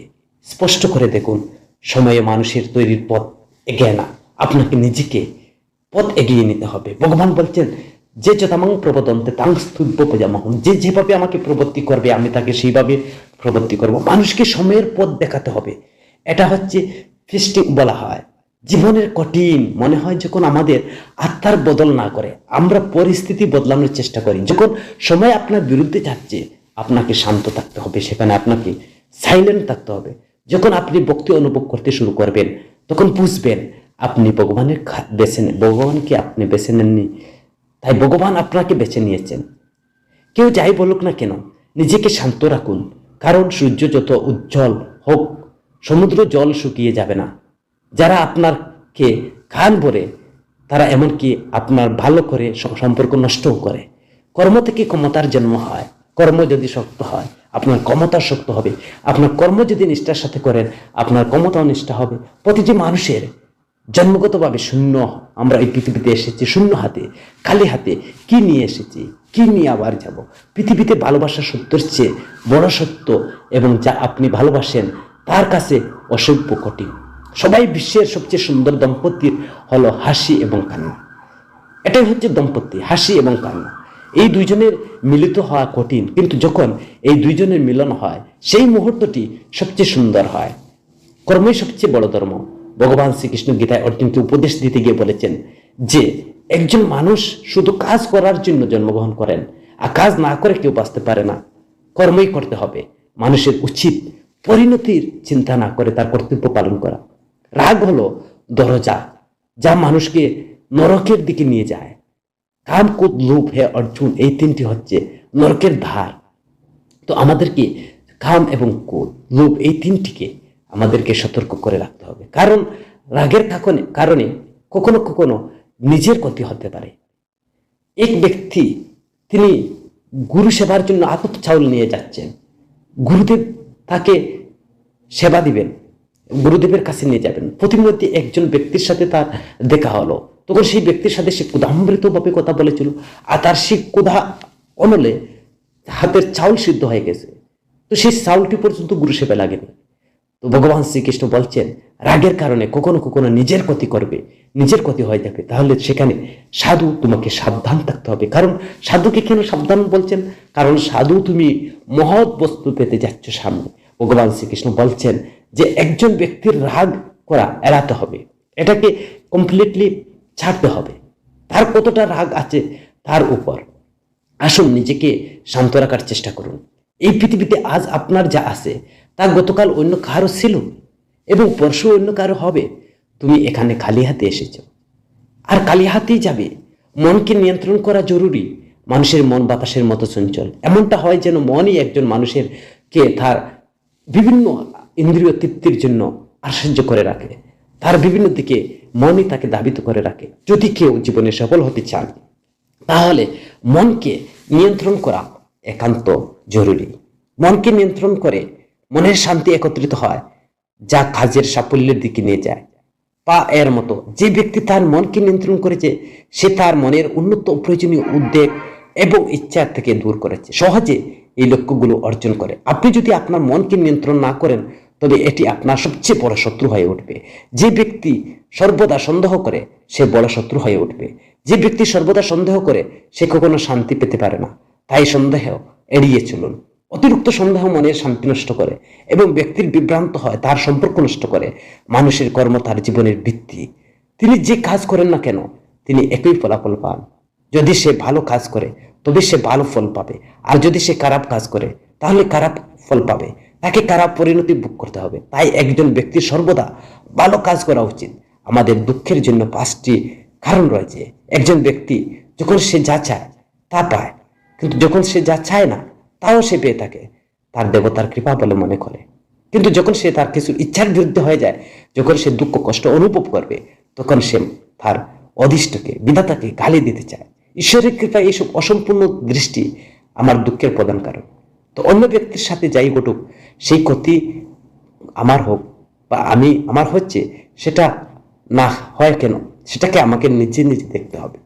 স্পষ্ট করে দেখুন। সময়ে মানুষের তৈরির পথ এগিয়ে না, আপনাকে নিজেকে পথ এগিয়ে নিতে হবে। ভগবান বলছেন, যে যথামাং প্রবদন্তে তাং স্তুভ্য পজামহং, যে যেভাবে আমাকে প্রবৃত্তি করবে আমি তাকে সেইভাবে প্রবৃত্তি করব। মানুষকে সময়ের পথ দেখাতে হবে। এটা হচ্ছে ফিস্টিং বলা হয়। জীবনের কঠিন মনে হয় যখন আমাদের আত্মার বদল না করে, আমরা পরিস্থিতি বদলানোর চেষ্টা করি। যখন সময় আপনার বিরুদ্ধে যাচ্ছে, আপনাকে শান্ত থাকতে হবে, সেখানে আপনাকে সাইলেন্ট থাকতে হবে। যখন আপনি ভক্তি অনুভব করতে শুরু করবেন, তখন বুঝবেন আপনি ভগবানকে আপনি বেছে নেননি, তাই ভগবান আপনাকে বেছে নিয়েছেন। কেউ যাই বলুক না কেন, নিজেকে শান্ত রাখুন। কারণ সূর্য যত উজ্জ্বল হোক, সমুদ্র জল শুকিয়ে যাবে না। যারা আপনাকে কান ভরে, তারা এমনকি আপনার ভালো করে সম্পর্ক নষ্টও করে। কর্ম থেকে ক্ষমতার জন্ম হয়। কর্ম যদি শক্ত হয়, আপনার ক্ষমতা শক্ত হবে। আপনার কর্ম যদি নিষ্ঠার সাথে করেন, আপনার ক্ষমতাও নিষ্ঠা হবে। প্রতিটি মানুষের জন্মগতভাবে শূন্য। আমরা এই পৃথিবীতে এসেছি শূন্য হাতে, খালি হাতে। কি নিয়ে এসেছি, কি নিয়ে আবার যাব? পৃথিবীতে ভালোবাসা সত্যের চেয়ে বড় সত্য, এবং যা আপনি ভালোবাসেন তার কাছে অসভ্য কঠিন। সবাই বিশ্বের সবচেয়ে সুন্দর দম্পতি হলো হাসি এবং কান্না। এটাই হচ্ছে দম্পতি, হাসি এবং কান্না। এই দুইজনের মিলিত হওয়া কঠিন, কিন্তু যখন এই দুইজনের মিলন হয়, সেই মুহূর্তটি সবচেয়ে সুন্দর হয়। কর্মই সবচেয়ে বড় ধর্ম। ভগবান শ্রীকৃষ্ণ গীতায় অর্জুনকে উপদেশ দিতে গিয়ে বলেছেন যে একজন মানুষ শুধু কাজ করার জন্য জন্মগ্রহণ করেন, আর কাজ না করে কেউ বাঁচতে পারে না। কর্মই করতে হবে। মানুষের উচিত পরিণতির চিন্তা না করে তার কর্তব্য পালন করা। রাগ হলো দরজা, যা মানুষকে নরকের দিকে নিয়ে যায়। কাম, ক্রোধ, লোভ, হে অর্জুন, এই তিনটি হচ্ছে নরকের ধার। তো আমাদেরকে কাম এবং ক্রোধ, লোভ, এই তিনটিকে আমাদেরকে সতর্ক করে রাখতে হবে। কারণ রাগের কারণে কখনো কখনো নিজের ক্ষতি হতে পারে। এক ব্যক্তি, তিনি গুরু সেবার জন্য আতপ চাউল নিয়ে যাচ্ছেন। গুরুদেব তাকে সেবা দিবেন, গুরুদেবের কাছে নিয়ে যাবেন। প্রতিমধ্যে একজন ব্যক্তির সাথে তার দেখা হলো। তখন সেই ব্যক্তির সাথে সে ক্ষুধামৃতভাবে কথা বলেছিল, আর তার সেই ক্ষুধা অনলে হাতের চাউল সিদ্ধ হয়ে গেছে। তো সেই চাউলটি পর্যন্ত গুরু সেবা লাগেনি। তো ভগবান শ্রীকৃষ্ণ বলছেন, রাগের কারণে কখনো কখনো নিজের ক্ষতি করবে, নিজের ক্ষতি হয়ে যাবে। তাহলে সেখানে সাধু তোমাকে সাবধান থাকতে হবে। কারণ সাধুকে কেন সাবধান বলছেন? কারণ সাধু তুমি মহৎ বস্তু পেতে যাচ্ছ সামনে। ভগবান শ্রীকৃষ্ণ বলছেন যে একজন ব্যক্তির রাগ করা এড়াতে হবে, এটাকে কমপ্লিটলি ছাড়তে হবে। তার কতটা রাগ আছে তার উপর। আসুন নিজেকে শান্ত রাখার চেষ্টা করুন। এই পৃথিবীতে আজ আপনার যা আছে তা গতকাল অন্য কারো ছিল এবং পরশু অন্য কারো হবে। তুমি এখানে খালি হাতে এসেছো, আর খালি হাতেই যাবে। মনকে নিয়ন্ত্রণ করা জরুরি। মানুষের মন বাতাসের মতো চঞ্চল। এমনটা হয় যেন মনই একজন মানুষের কে তার বিভিন্ন ইন্দ্রিয় তৃপ্তির জন্য আশ্চর্য করে রাখে। তার বিভিন্ন দিকে মনই তাকে দাবিত করে রাখে। যদি কেউ জীবনে সফল হতে চান, তাহলে মনকে নিয়ন্ত্রণ করা একান্ত জরুরি। মনকে নিয়ন্ত্রণ করে মনের শান্তি একত্রিত হয়, যা কাজের সাফল্যের দিকে নিয়ে যায়। পা এর মতো যে ব্যক্তি তার মনকে নিয়ন্ত্রণ করেছে, সে তার মনের উন্নত প্রয়োজনীয় উদ্বেগ এবং ইচ্ছা থেকে দূর করেছে, সহজে এই লক্ষ্যগুলো অর্জন করে। আপনি যদি আপনার মনকে নিয়ন্ত্রণ না করেন, তবে এটি আপনার সবচেয়ে বড় শত্রু হয়ে উঠবে। যে ব্যক্তি সর্বদা সন্দেহ করে, সে বড় শত্রু হয়ে উঠবে। যে ব্যক্তি সর্বদা সন্দেহ করে, সে কখনো শান্তি পেতে পারে না। তাই সন্দেহ এড়িয়ে চলুন। অতিরিক্ত সন্দেহ মনের শান্তি নষ্ট করে এবং ব্যক্তির বিভ্রান্ত হয়, তার সম্পর্ক নষ্ট করে। মানুষের কর্ম তার জীবনের ভিত্তি। তিনি যে কাজ করেন না কেন, তিনি একই ফলাফল পান। যদি সে ভালো কাজ করে, তবে সে ভালো ফল পাবে, আর যদি সে খারাপ কাজ করে, তাহলে খারাপ ফল পাবে। তাকে খারাপ পরিণতি ভোগ করতে হবে। তাই একজন ব্যক্তির সর্বদা ভালো কাজ করা উচিত। আমাদের দুঃখের জন্য 5টি কারণ রয়েছে। একজন ব্যক্তি যখন সে যা চায় তা পায়, কিন্তু যখন সে যা চায় না তাও সে পেয়ে থাকে, তার দেবতার কৃপা বলে মনে করে। কিন্তু যখন সে তার কিছু ইচ্ছার বিরুদ্ধে হয়ে যায়, যখন সে দুঃখ কষ্ট অনুভব করবে, তখন সে তার অদৃষ্টকে, বিধাতাকে গালি দিতে চায়। ঈশ্বরের কৃপা এইসব অসম্পূর্ণ দৃষ্টি আমার দুঃখের প্রধান কারণ। তো অন্য ব্যক্তির সাথে যাই ঘটুক, সেই ক্ষতি আমার হোক বা আমার হচ্ছে, সেটা না হয় কেন, সেটাকে আমাকে নিজে নিজে দেখতে হবে।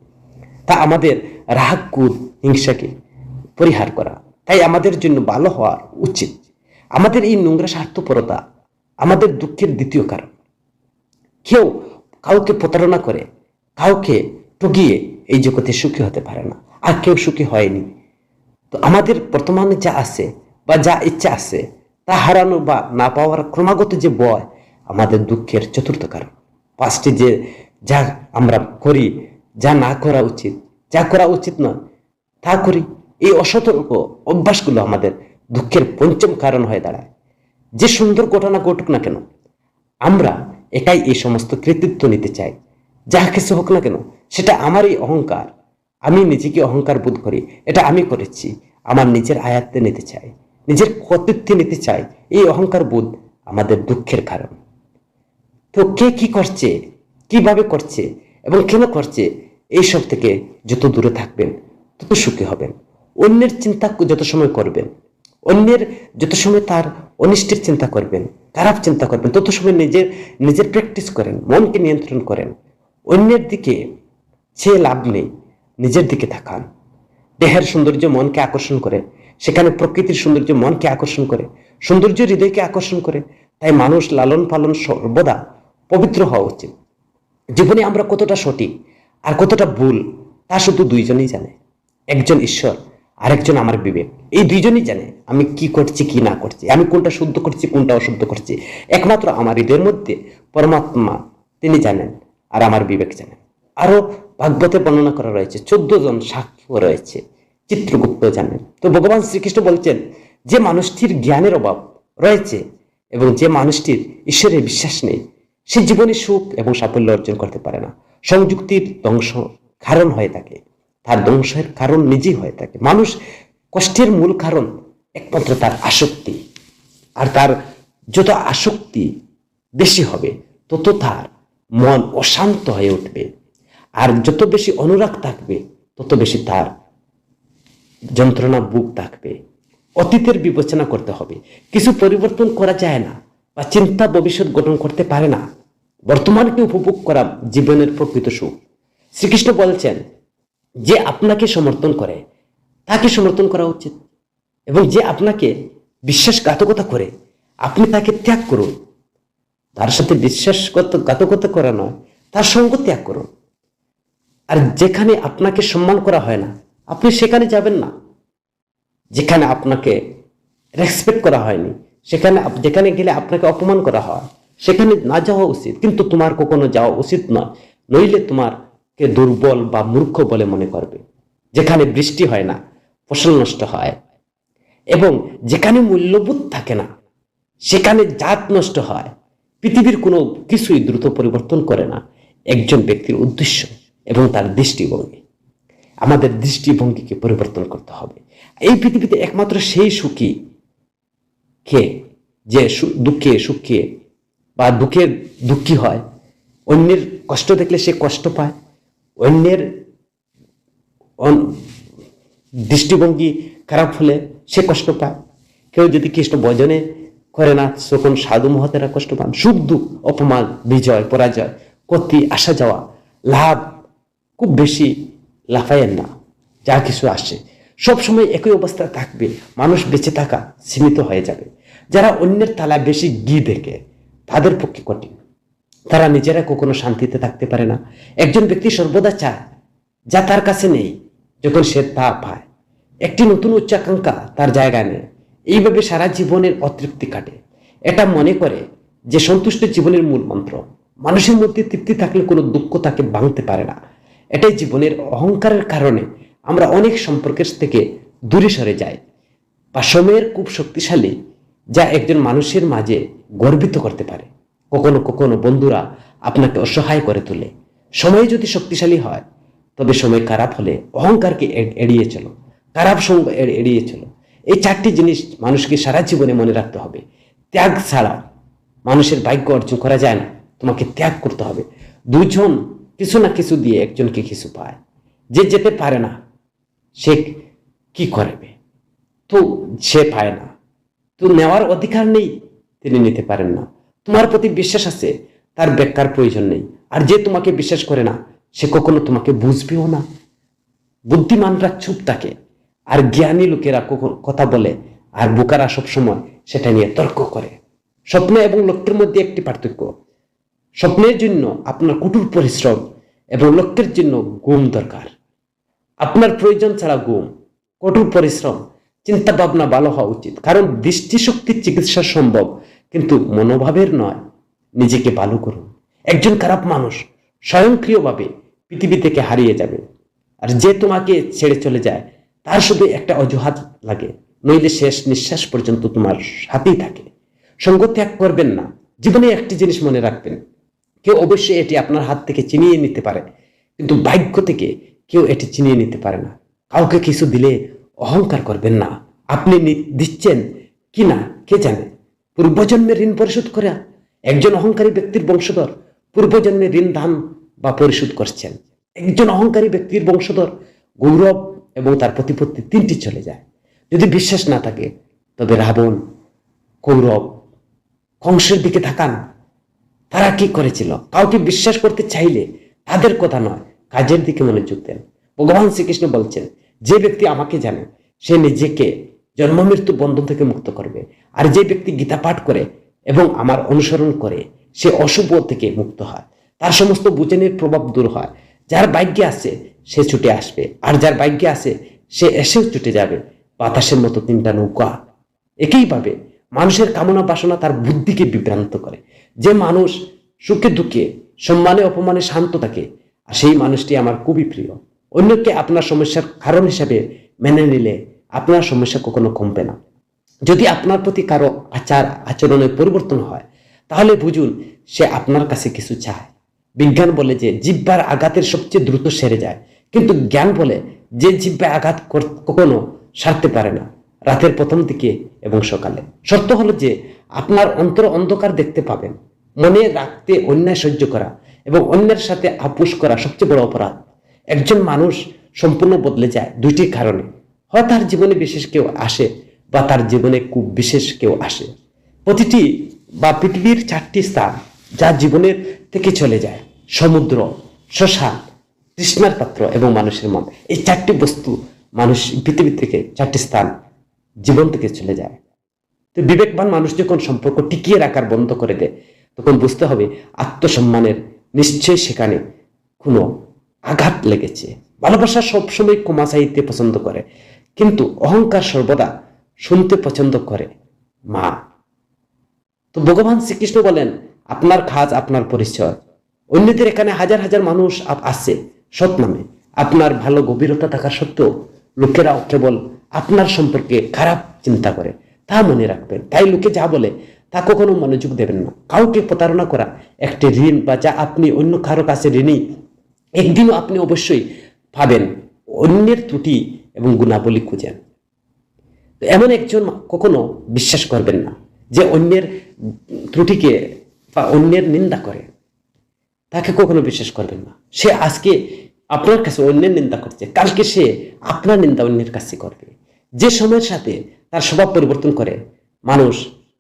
তা আমাদের রাগ, ক্রোধ, হিংসাকে পরিহার করা। তাই আমাদের জন্য ভালো হওয়া উচিত। আমাদের এই নোংরা স্বার্থপরতা আমাদের দুঃখের দ্বিতীয় কারণ। কেউ কাউকে প্রতারণা করে, কাউকে ঠকিয়ে এই জগতে সুখী হতে পারে না, আর কেউ সুখী হয়নি। তো আমাদের বর্তমানে যা আছে বা যা ইচ্ছা আছে, তা হারানো বা না পাওয়ার ক্রমাগত যে বয়, আমাদের দুঃখের চতুর্থ কারণ। 5টি যে যা আমরা করি, যা না করা উচিত, যা করা উচিত নয় তা করি, এই অসতর্ক অভ্যাসগুলো আমাদের দুঃখের পঞ্চম কারণ হয়ে দাঁড়ায়। যে সুন্দর ঘটনা ঘটুক না কেন, আমরা একাই এই সমস্ত কৃতিত্ব নিতে চাই। যা কিছু হোক না কেন, সেটা আমারই অহংকার। আমি নিজেকে অহংকার বোধ করি, এটা আমি করেছি, আমার নিজের আয়ত্তে নিতে চাই, নিজের কর্তৃত্বে নিতে চাই। এই অহংকার বোধ আমাদের দুঃখের কারণ। তো কে কি করছে, কিভাবে করছে এবং কেন করছে, এইসব থেকে যত দূরে থাকবেন, তত সুখী হবেন। অন্যের চিন্তা যত সময় করবেন, অন্যের যত সময় তার অনিষ্টের চিন্তা করবেন, খারাপ চিন্তা করবেন, তত সময় নিজের প্র্যাকটিস করেন, মনকে নিয়ন্ত্রণ করেন। অন্যের দিকে সে লাভ নেই, নিজের দিকে তাকান। দেহের সৌন্দর্য মনকে আকর্ষণ করে, সেখানে প্রকৃতির সৌন্দর্য মনকে আকর্ষণ করে, সৌন্দর্য হৃদয়কে আকর্ষণ করে। তাই মানুষ লালন পালন সর্বদা পবিত্র হওয়া উচিত। জীবনে আমরা কতটা সঠিক আর কতটা ভুল, তা শুধু দুইজনই জানে। একজন ঈশ্বর, আরেকজন আমার বিবেক। এই দুইজনই জানে আমি কি করছি কি না করছি, আমি কোনটা শুদ্ধ করছি কোনটা অশুদ্ধ করছি। একমাত্র আমার হৃদয়ের মধ্যে পরমাত্মা, তিনি জানেন, আর আমার বিবেক জানেন। আরো ভাগবতে বর্ণনা করা রয়েছে, 14 জন সাক্ষী রয়েছে, চিত্রগুপ্ত জানেন। তো ভগবান শ্রীকৃষ্ণ বলছেন, যে মানুষটির জ্ঞানের অভাব রয়েছে এবং যে মানুষটির ঈশ্বরের বিশ্বাস নেই, সে জীবনে সুখ এবং সাফল্য অর্জন করতে পারে না। সংযুক্তির ধ্বংস কারণ হয়ে থাকে, তার ধ্বংসের কারণ নিজেই হয়ে থাকে। মানুষ কষ্টের মূল কারণ একমাত্র তার আসক্তি। আর তার যত আসক্তি বেশি হবে, তত তার মন অশান্ত হয়ে উঠবে। আর যত বেশি অনুরাগ থাকবে, তত বেশি তার যন্ত্রণা বুক থাকবে। অতীতের বিবেচনা করতে হবে, কিছু পরিবর্তন করা যায় না বা চিন্তা ভবিষ্যৎ গঠন করতে পারে না। বর্তমানকে উপভোগ করা জীবনের প্রকৃত সুখ। শ্রীকৃষ্ণ বলছেন, যে আপনাকে সমর্থন করে তাকে সমর্থন করা উচিত, এবং যে আপনাকে বিশ্বাসঘাতকতা করে আপনি তাকে ত্যাগ করুন। তার সাথে বিশ্বাসঘাতকতা করা নয়, তার সঙ্গ ত্যাগ করুন। আর যেখানে আপনাকে সম্মান করা হয় না, আপনি সেখানে যাবেন না। যেখানে আপনাকে রেসপেক্ট করা হয়নি, যেখানে গেলে আপনাকে অপমান করা হয়, সেখানে না যাওয়া উচিত। কিন্তু তোমার কখনো যাওয়া উচিত নয়, নইলে তোমারকে দুর্বল বা মূর্খ বলে মনে করবে। যেখানে বৃষ্টি হয় না, ফসল নষ্ট হয়, এবং যেখানে মূল্যবোধ থাকে না, সেখানে জাত নষ্ট হয়। পৃথিবীর কোনো কিছুই দ্রুত পরিবর্তন করে না একজন ব্যক্তির উদ্দেশ্য এবং তার দৃষ্টিভঙ্গি। আমাদের দৃষ্টিভঙ্গিকে পরিবর্তন করতে হবে। এই পৃথিবীতে একমাত্র সেই সুখী কে, যে দুঃখে সুখে বা দুঃখে দুঃখী হয়। অন্যের কষ্ট দেখলে সে কষ্ট পায়, অন্যের দৃষ্টিভঙ্গি খারাপ হলে সে কষ্ট পায়। কেউ যদি কৃষ্ণ ভজনে করে না, তখন সাধু মহতেরা কষ্ট পান। সুখ দুঃখ, অপমান, বিজয় পরাজয়, ক্ষতি, আসা যাওয়া, লাভ, খুব বেশি লাফায়েন না। যা কিছু আসে সব সময় একই অবস্থায় থাকবে, মানুষ বেঁচে থাকা সীমিত হয়ে যাবে। যারা অন্যের তালায় বেশি ঘি দেখে তাদের পক্ষে কঠিন, তারা নিজেরা কখনো শান্তিতে থাকতে পারে না। একজন ব্যক্তি সর্বদা চায় যা তার কাছে নেই, যখন সে তা পায় একটি নতুন উচ্চাকাঙ্ক্ষা তার জায়গা নেয়। এইভাবে সারা জীবনের অতৃপ্তি কাটে। এটা মনে করে যে সন্তুষ্ট জীবনের মূল মন্ত্র। মানুষের মধ্যে তৃপ্তি থাকলে কোনো দুঃখ তাকে ভাঙতে পারে না। এটাই জীবনের অহংকারের কারণে আমরা অনেক সম্পর্কের থেকে দূরে সরে যাই। বা সময়ের খুব শক্তিশালী, যা একজন মানুষের মাঝে গর্বিত করতে পারে। কখনো কখনো বন্ধুরা আপনাকে অসহায় করে তোলে। সময় যদি শক্তিশালী হয় তবে সময় খারাপ হলে অহংকারকে এড়িয়ে চলো, খারাপ সঙ্গ এড়িয়ে চলো। এই 4টি জিনিস মানুষকে সারা জীবনে মনে রাখতে হবে। ত্যাগ ছাড়া মানুষের ভাগ্য অর্জন করা যায় না, তোমাকে ত্যাগ করতে হবে। দুজন কিছু না কিছু দিয়ে একজনকে কিছু পায়। যে যেতে পারে না সে কি করবে? তো সে পায় না, তো নেওয়ার অধিকার নেই, তিনি নিতে পারেন না। তোমার প্রতি বিশ্বাস আছে, তার ব্যাখ্যার প্রয়োজন নেই। আর যে তোমাকে বিশ্বাস করে না সে কখনো তোমাকে বুঝবেও না। বুদ্ধিমানরা চুপ থাকে, আর জ্ঞানী লোকেরা কথা বলে, আর বোকারা সবসময় সেটা নিয়ে তর্ক করে। স্বপ্ন এবং লক্ষ্যের মধ্যে একটি পার্থক্য। স্বপ্নের জন্য আপনার কঠোর পরিশ্রম এবং লক্ষ্যের জন্য ঘুম দরকার। আপনার প্রয়োজন ছাড়া ঘুম, কঠোর পরিশ্রম, চিন্তা ভাবনা ভালো হওয়া উচিত। কারণ দৃষ্টিশক্তির চিকিৎসা সম্ভব, কিন্তু মনোভাবের নয়। নিজেকে ভালো করুন। একজন খারাপ মানুষ স্বয়ংক্রিয়ভাবে পৃথিবী থেকে হারিয়ে যাবে, আর যে তোমাকে ছেড়ে চলে যায় তার শুধু একটা অজুহাত লাগে, নইলে শেষ নিঃশ্বাস পর্যন্ত তোমার সাথেই থাকে। সঙ্গ ত্যাগ করবেন না। জীবনে একটি জিনিস মনে রাখবেন, কেউ অবশ্যই এটি আপনার হাত থেকে ছিনিয়ে নিতে পারে, কিন্তু ভাগ্য থেকে কেউ এটি ছিনিয়ে নিতে পারে না। কাউকে কিছু দিলে অহংকার করবেন না। আপনি দিচ্ছেন কি না কে জানে। পূর্বজন্মে ঋণ পরিশোধ করা একজন অহংকারী ব্যক্তির বংশধর পূর্বজন্মে ঋণ দান বা পরিশোধ করছেন। একজন অহংকারী ব্যক্তির বংশধর গৌরব এবং তার প্রতিপত্তি 3টি চলে যায়। যদি বিশ্বাস না থাকে তবে রাবণ, কৌরব, কংসের দিকে তাকান। তারা কি করেছিল? কাউকে বিশ্বাস করতে চাইলে তাদের কথা নয়, কাজের দিকে মনোযোগ দেন। ভগবান শ্রীকৃষ্ণ বলছেন, যে ব্যক্তি আমাকে জানে সে নিজেকে জন্ম মৃত্যু বন্ধন থেকে মুক্ত করবে, আর যে ব্যক্তি গীতা পাঠ করে এবং আমার অনুসরণ করে সে অশুভ থেকে মুক্ত হয়, তার সমস্ত বুঝনের প্রভাব দূর হয়। যার ভাগ্যে আছে সে ছুটে আসবে, আর যার ভাগ্যে আছে সে এসেও ছুটে যাবে। বাতাসের মতো 3টা নৌকা। একইভাবে মানুষের কামনা বাসনা তার বুদ্ধিকে বিভ্রান্ত করে। যে মানুষ সুখে দুঃখে সম্মানে অপমানে শান্ত থাকে, আর সেই মানুষটি আমার খুবই প্রিয়। অন্যকে আপনার সমস্যার কারণ হিসাবে মেনে নিলে আপনার সমস্যা কখনো কমবে না। যদি আপনার প্রতি কারো আচার আচরণের পরিবর্তন হয় তাহলে বুঝুন সে আপনার কাছে কিছু চায়। বিজ্ঞান বলে যে জিহ্বার আঘাতের সবচেয়ে দ্রুত সেরে যায়, কিন্তু জ্ঞান বলে যে জিহ্বায় আঘাত কখনো সারতে পারে না, রাতের প্রথম দিকে এবং সকালে। শর্ত হলো যে আপনার অন্তর অন্ধকার দেখতে পাবেন। মনে রাখতে অন্যায় সহ্য করা এবং অন্যের সাথে আপোষ করা সবচেয়ে বড় অপরাধ। একজন মানুষ সম্পূর্ণ বদলে যায় 2টি কারণে। হয় তার জীবনে বিশেষ কেউ আসে, বা তার জীবনে খুব বিশেষ কেউ আসে। প্রতিটি বা পৃথিবীর 4টি স্থান যা জীবনের থেকে চলে যায়: সমুদ্র, শ্মশান, তৃষ্ণার পাত্র এবং মানুষের মন। এই 4টি বস্তু মানুষ পৃথিবী থেকে 4টি স্থান জীবন থেকে চলে যায়। তো বিবেকবান মানুষ যখন সম্পর্ক টিকিয়ে রাখার বন্ধ করে দেয় তখন বুঝতে হবে আত্মসম্মানের নিশ্চয়ই সেখানে কোনো আঘাত লেগেছে। ভালোবাসা সবসময় ক্ষমা চাইতে পছন্দ করে, কিন্তু অহংকার সর্বদা শুনতে পছন্দ করে মা। তো ভগবান শ্রীকৃষ্ণ বলেন, আপনার কাজ আপনার পরিচয়। অন্যদের এখানে হাজার হাজার মানুষ আছে সৎ নামে। আপনার ভালো গভীরতা থাকা সত্ত্বেও লোকেরাও কেবল আপনার সম্পর্কে খারাপ চিন্তা করে, তা মনে রাখবেন। তাই লোকে যা বলে তা কখনো মনোযোগ দেবেন না। কাউকে প্রতারণা করা একটি ঋণ, বা যা আপনি অন্য কারো কাছে ঋণী, একদিনও আপনি অবশ্যই পাবেন। অন্যের ত্রুটি এবং গুণাবলী খুঁজেন। এমন একজন কখনো বিশ্বাস করবেন না যে অন্যের ত্রুটিকে বা অন্যের নিন্দা করে, তাকে কখনো বিশ্বাস করবেন না। সে আজকে আপনার কাছে অন্যের নিন্দা করছে, কালকে সে আপনার নিন্দা অন্যের কাছে করবে। যে সময়ের সাথে তার স্বভাব পরিবর্তন করে, মানুষ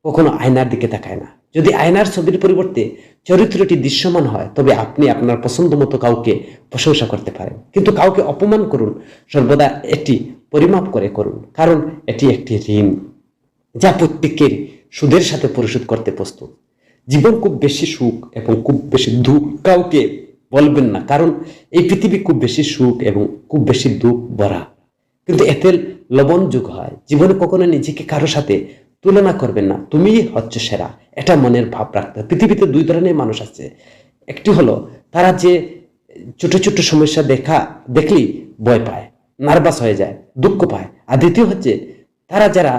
কখনো আয়নার দিকে তাকায় না, যদি আয়নার ছবির পরিবর্তে চরিত্রটি দৃশ্যমান হয়, তবে আপনি আপনার পছন্দ মতো কাউকে প্রশংসা করতে পারেন, কিন্তু কাউকে অপমান করুন সর্বদা এটি পরিমাপ করে করুন, কারণ এটি একটি ঋণ যা প্রত্যেকের সুদের সাথে পরিশোধ করতে প্রস্তুত। জীবন খুব বেশি সুখ এবং খুব বেশি দুঃখ কাউকে বলবেন না, কারণ এই পৃথিবী খুব বেশি সুখ এবং খুব বেশি দুঃখ ভরা, কিন্তু এতে লবণ যোগ হয়। জীবনে কখনো নিজেকে কারো সাথে তুলনা করবেন না, তুমিই হচ্ছে সেরা, এটা মনের ভাব রাখতে হবে। পৃথিবীতে দুই ধরনের মানুষ আছে, একটি হলো তারা যে ছোট ছোট সমস্যা দেখলেই ভয় পায়, নার্ভাস হয়ে যায়, দুঃখ পায়। আর দ্বিতীয় হচ্ছে তারা যারা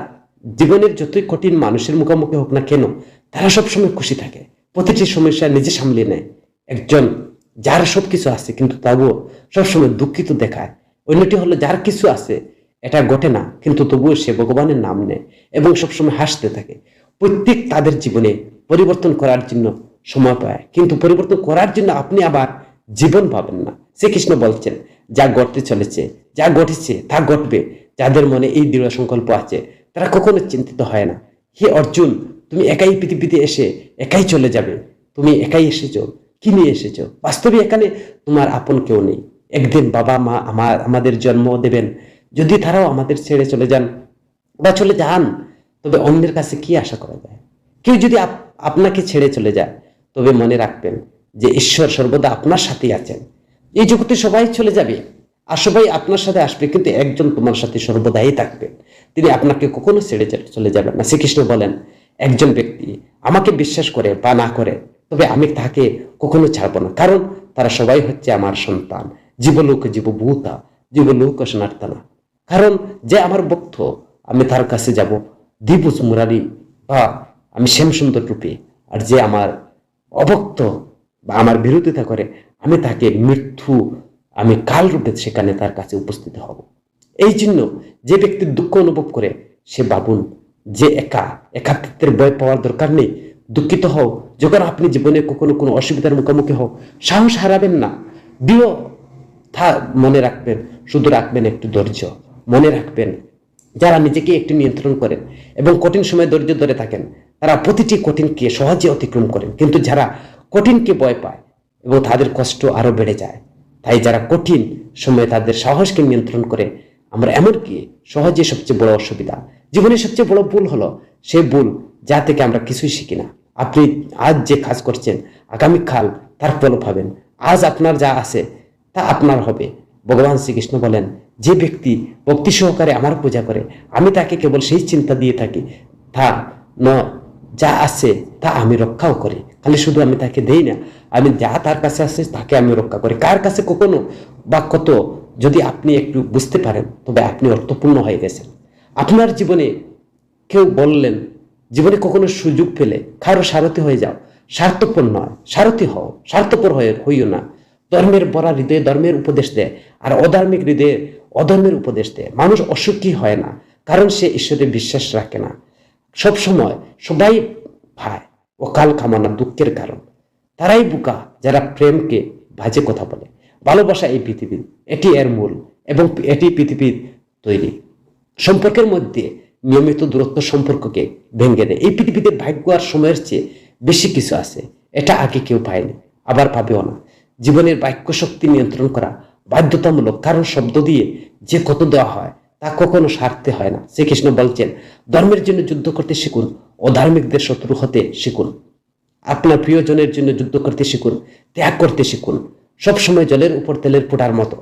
জীবনের যতই কঠিন মানুষের মুখোমুখি হোক না কেন, তারা সবসময় খুশি থাকে, প্রতিটি সমস্যা নিজে সামলিয়ে নেয়। একজন যার সবকিছু আছে কিন্তু তবুও সবসময় দুঃখিত দেখায়। অন্যটি হলো যার কিছু আছে, এটা ঘটে না কিন্তু তবুও সে ভগবানের নাম নেয় এবং সবসময় হাসতে থাকে। প্রত্যেক তাদের জীবনে পরিবর্তন করার জন্য সময় পায়, কিন্তু পরিবর্তন করার জন্য আপনি আবার জীবন পাবেন না। শ্রীকৃষ্ণ বলছেন, যা ঘটতে চলেছে, যা ঘটেছে তা ঘটবে। যাদের মনে এই দৃঢ় সংকল্প আছে তারা কখনো চিন্তিত হয় না। হে অর্জুন, তুমি একাই পৃথিবীতে এসে একাই চলে যাবে। তুমি একাই এসেছো, কি নিয়ে এসেছো? বাস্তবে এখানে তোমার আপন কেউ নেই। একদিন বাবা মা আমাদের জন্ম দেবেন, যদি তারাও আমাদের ছেড়ে চলে যান বা চলে যান, তবে অন্যের কাছে কি আশা করা যায়? কেউ যদি আপনাকে ছেড়ে চলে যায়, তবে মনে রাখবেন যে ঈশ্বর সর্বদা আপনার সাথেই আছেন। এই জগতে সবাই চলে যাবে আর সবাই আপনার সাথে আসবে, কিন্তু একজন তোমার সাথে সর্বদাই থাকবে, তিনি আপনাকে কখনো ছেড়ে চলে যাবেন না। শ্রীকৃষ্ণ বলেন, একজন ব্যক্তি আমাকে বিশ্বাস করে বা না করে, তবে আমি তাকে কখনো ছাড়বো না, কারণ তারা সবাই হচ্ছে আমার সন্তান। জীবলোক জীবভূতা জীবলোক সনাতনা। কারণ যে আমার ভক্ত, আমি তার কাছে যাব দ্বিভুজ মুরারি বা আমি শ্যামসুন্দর রূপে, আর যে আমার অভক্ত বা আমার বিরোধিতা করে, আমি তাকে মৃত্যু আমি কাল রূপে সেখানে তার কাছে উপস্থিত হব। এই জন্য যে ব্যক্তি দুঃখ অনুভব করে সে ভাবুন যে একাত্মের ভয় পাওয়ার দরকার নেই। দুঃখিত হও যখন আপনি জীবনে কখনো কোনো অসুবিধার মুখোমুখি হও, সাহস হারাবেন না, দৃঢ় মনে রাখবেন, শুধু রাখবেন একটু ধৈর্য। মনে রাখবেন, যারা নিজেকে একটু নিয়ন্ত্রণ করেন এবং কঠিন সময় ধৈর্য ধরে থাকেন, তারা প্রতিটি কঠিনকে সহজে অতিক্রম করেন, কিন্তু যারা কঠিনকে ভয় পায় এবং তাদের কষ্ট আরো বেড়ে যায়। তাই যারা কঠিন সময়ে তাদের সাহসকে নিয়ন্ত্রণ করে, আমরা এমনকি সহজে সবচেয়ে বড় অসুবিধা, জীবনের সবচেয়ে বড় ভুল হলো সে ভুল যা থেকে আমরা কিছুই শিখি না। আপনি আজ যে কাজ করছেন, আগামীকাল তার ফল পাবেন। আজ আপনার যা আছে তা আপনার হবে। ভগবান শ্রীকৃষ্ণ বলেন, যে ব্যক্তি ভক্তি সহকারে আমার পূজা করে, আমি তাকে কেবল সেই চিন্তা দিয়ে থাকি, তা নয় যা আছে তা আমি রক্ষাও করি। খালি শুধু আমি তাকে দেই না, আমি যা তার কাছে আছে তাকে আমি রক্ষা করি। কার কাছে কখনো বা কত যদি আপনি একটু বুঝতে পারেন, তবে আপনি অর্থপূর্ণ হয়ে গেছেন। আপনার জীবনে কেউ বললেন, জীবনে কখনো সুযোগ পেলে কারো সারথি হয়ে যাও, স্বার্থপর নয়, সারথি হও, স্বার্থপর হইও না। ধর্মের বড়া হৃদয়ে ধর্মের উপদেশ দেয়, আর অধার্মিক হৃদয়ে অধর্মের উপদেশ দেয়। মানুষ অসুখী হয় না কারণ সে ঈশ্বরে বিশ্বাস রাখে না। সব সময় সবাই ভাই অকাল কামনা দুঃখের কারণ। তারাই বোকা যারা প্রেমকে বাজে কথা বলে। ভালোবাসা এই পৃথিবীর, এটি এর মূল এবং এটি পৃথিবীর তৈরি। সম্পর্কের মধ্যে নিয়মিত দূরত্ব সম্পর্ককে ভেঙে দেয়। এই পৃথিবীতে ভাগ্য আর সময়ের চেয়ে বেশি কিছু আছে, এটা আগে কেউ পায়নি, আবার পাবেও না। জীবনের বাক্য শক্তি নিয়ন্ত্রণ করা বাধ্যতামূলক, কারণ শব্দ দিয়ে যে কত দেওয়া হয় তা কখনো স্বার্থে হয় না। শ্রীকৃষ্ণ বলছেন, ধর্মের জন্য যুদ্ধ করতে শিখুন, অধার্মিকদের শত্রু হতে শিখুন। আপনার প্রিয়জনের জন্য যুদ্ধ করতে শিখুন, ত্যাগ করতে শিখুন। সবসময় জলের উপর তেলের ফোঁটার মতো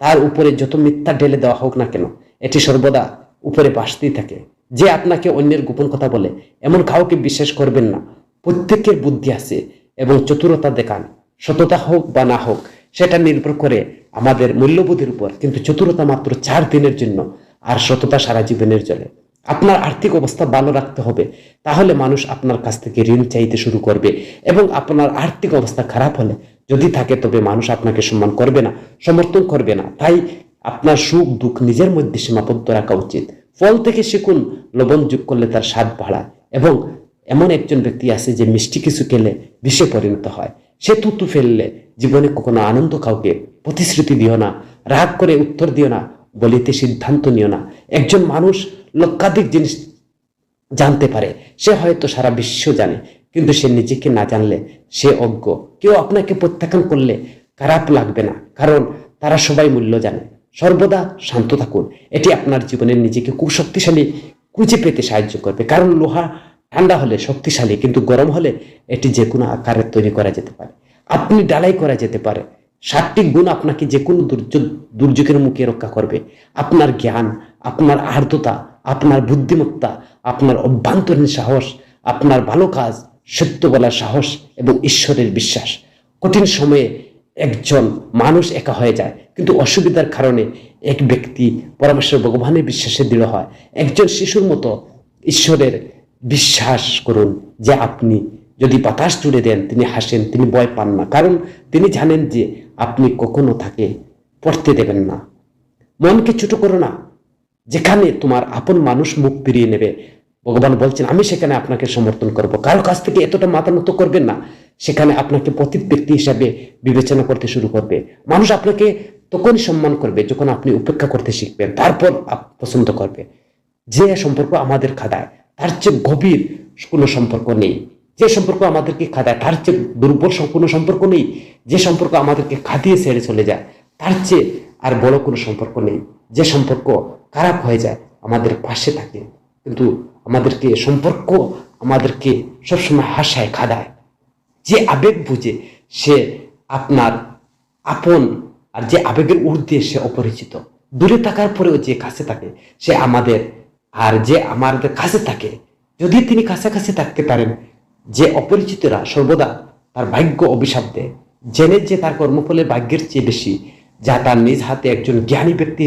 তার উপরে যত মিথ্যা ঢেলে দেওয়া হোক না কেন, এটি সর্বদা উপরে ভাসতেই থাকে। যে আপনাকে অন্যের গোপন কথা বলে, এমন কাউকে বিশ্বাস করবেন না। প্রত্যেকের বুদ্ধি আছে এবং চতুরতা দেখান। সততা হোক বা না হোক, সেটা নির্ভর করে আমাদের মূল্যবোধের উপর, কিন্তু চতুরতা মাত্র 4 দিনের জন্য, আর সততা সারা জীবনের জন্য। আপনার আর্থিক অবস্থা ভালো রাখতে হবে, তাহলে মানুষ আপনার কাছ থেকে ঋণ চাইতে শুরু করবে, এবং আপনার আর্থিক অবস্থা খারাপ হলে যদি থাকে, তবে মানুষ আপনাকে সম্মান করবে না, সমর্থন করবে না। তাই আপনার সুখ দুঃখ নিজের মধ্যে সীমাবদ্ধ রাখা উচিত। ফল থেকে শিখুন, লবণ যোগ করলে তার স্বাদ বাড়ায়। এবং এমন একজন ব্যক্তি আছে যে মিষ্টি কিছু খেলে বিষে পরিণত হয়। সে তুতু ফেললে জীবনে কখনো আনন্দ কাউকে প্রতিশ্রুতি দিও না, রাগ করে উত্তর দিও না, বলিতে সিদ্ধান্ত নিও না। একজন মানুষ লক্ষাধিক জিনিস জানতে পারে, সে হয়তো সারা বিশ্ব জানে, কিন্তু সে নিজেকে না জানলে সে অজ্ঞ। কেউ আপনাকে প্রত্যাখ্যান করলে খারাপ লাগবে না, কারণ তারা সবাই মূল্য জানে। সর্বদা শান্ত থাকুন, এটি আপনার জীবনের নিজেকে খুব শক্তিশালী খুঁজে পেতে সাহায্য করবে। কারণ লোহা ঠান্ডা হলে শক্তিশালী, কিন্তু গরম হলে এটি যে কোনো আকারে তৈরি করা যেতে পারে, আপনি ডালাই করা যেতে পারে। 7টি গুণ আপনাকে যে কোনো দুর্যোগের মুখে রক্ষা করবে। আপনার জ্ঞান, আপনার আর্দ্রতা, আপনার বুদ্ধিমত্তা, আপনার অভ্যন্তরীণ সাহস, আপনার ভালো কাজ, সত্য বলার সাহস এবং ঈশ্বরের বিশ্বাস। কঠিন সময়ে একজন মানুষ একা হয়ে যায়, কিন্তু অসুবিধার কারণে এক ব্যক্তি পরমেশ্বর ভগবানের বিশ্বাসে দৃঢ় হয়। একজন শিশুর মতো ঈশ্বরের বিশ্বাস করুন যে আপনি যদি বাতাস জুড়ে দেন তিনি হাসেন, তিনি ভয় পান না, কারণ তিনি জানেন যে আপনি কখনো তাকে পড়তে দেবেন না। মনকে ছোট করো না, যেখানে তোমার আপন মানুষ মুখ ফিরিয়ে নেবে ভগবান বলছেন আমি সেখানে আপনাকে সমর্থন করব। কারো কাছ থেকে এতটা মাথা নত করবেন না, সেখানে আপনাকে পতিত ব্যক্তি হিসাবে বিবেচনা করতে শুরু করবে। মানুষ আপনাকে তখনই সম্মান করবে যখন আপনি উপেক্ষা করতে শিখবেন, তারপর পছন্দ করবে। যে সম্পর্ক আমাদের খাদায় তার চেয়ে গভীর কোনো সম্পর্ক নেই। যে সম্পর্ক আমাদেরকে খাদায় তার চেয়ে দুর্বল কোনো সম্পর্ক নেই। যে সম্পর্ক আমাদেরকে খাদিয়ে ছেড়ে চলে যায় তার চেয়ে আর বড় কোনো সম্পর্ক নেই। যে সম্পর্ক খারাপ হয়ে যায় আমাদের পাশে থাকে, কিন্তু আমাদেরকে সম্পর্ক আমাদেরকে সবসময় হাসায়, খাদায়। যে আবেগ বুঝে সে আপনার আপন, আর যে আবেগের ঊর্ধ্বে সে অপরিচিত। দূরে থাকার পরেও যে কাছে থাকে সে আমাদের, আর যে আমাদের কাছে থাকে যদি তিনি কাছাকাছি থাকতে পারেন। যে অপরিচিতরা সর্বদা তার ভাগ্য অভিশাপ দেয়, জেনে যে তার কর্মফলের ভাগ্যের চেয়ে বেশি, যা তার নিজ হাতে একজন জ্ঞানী ব্যক্তি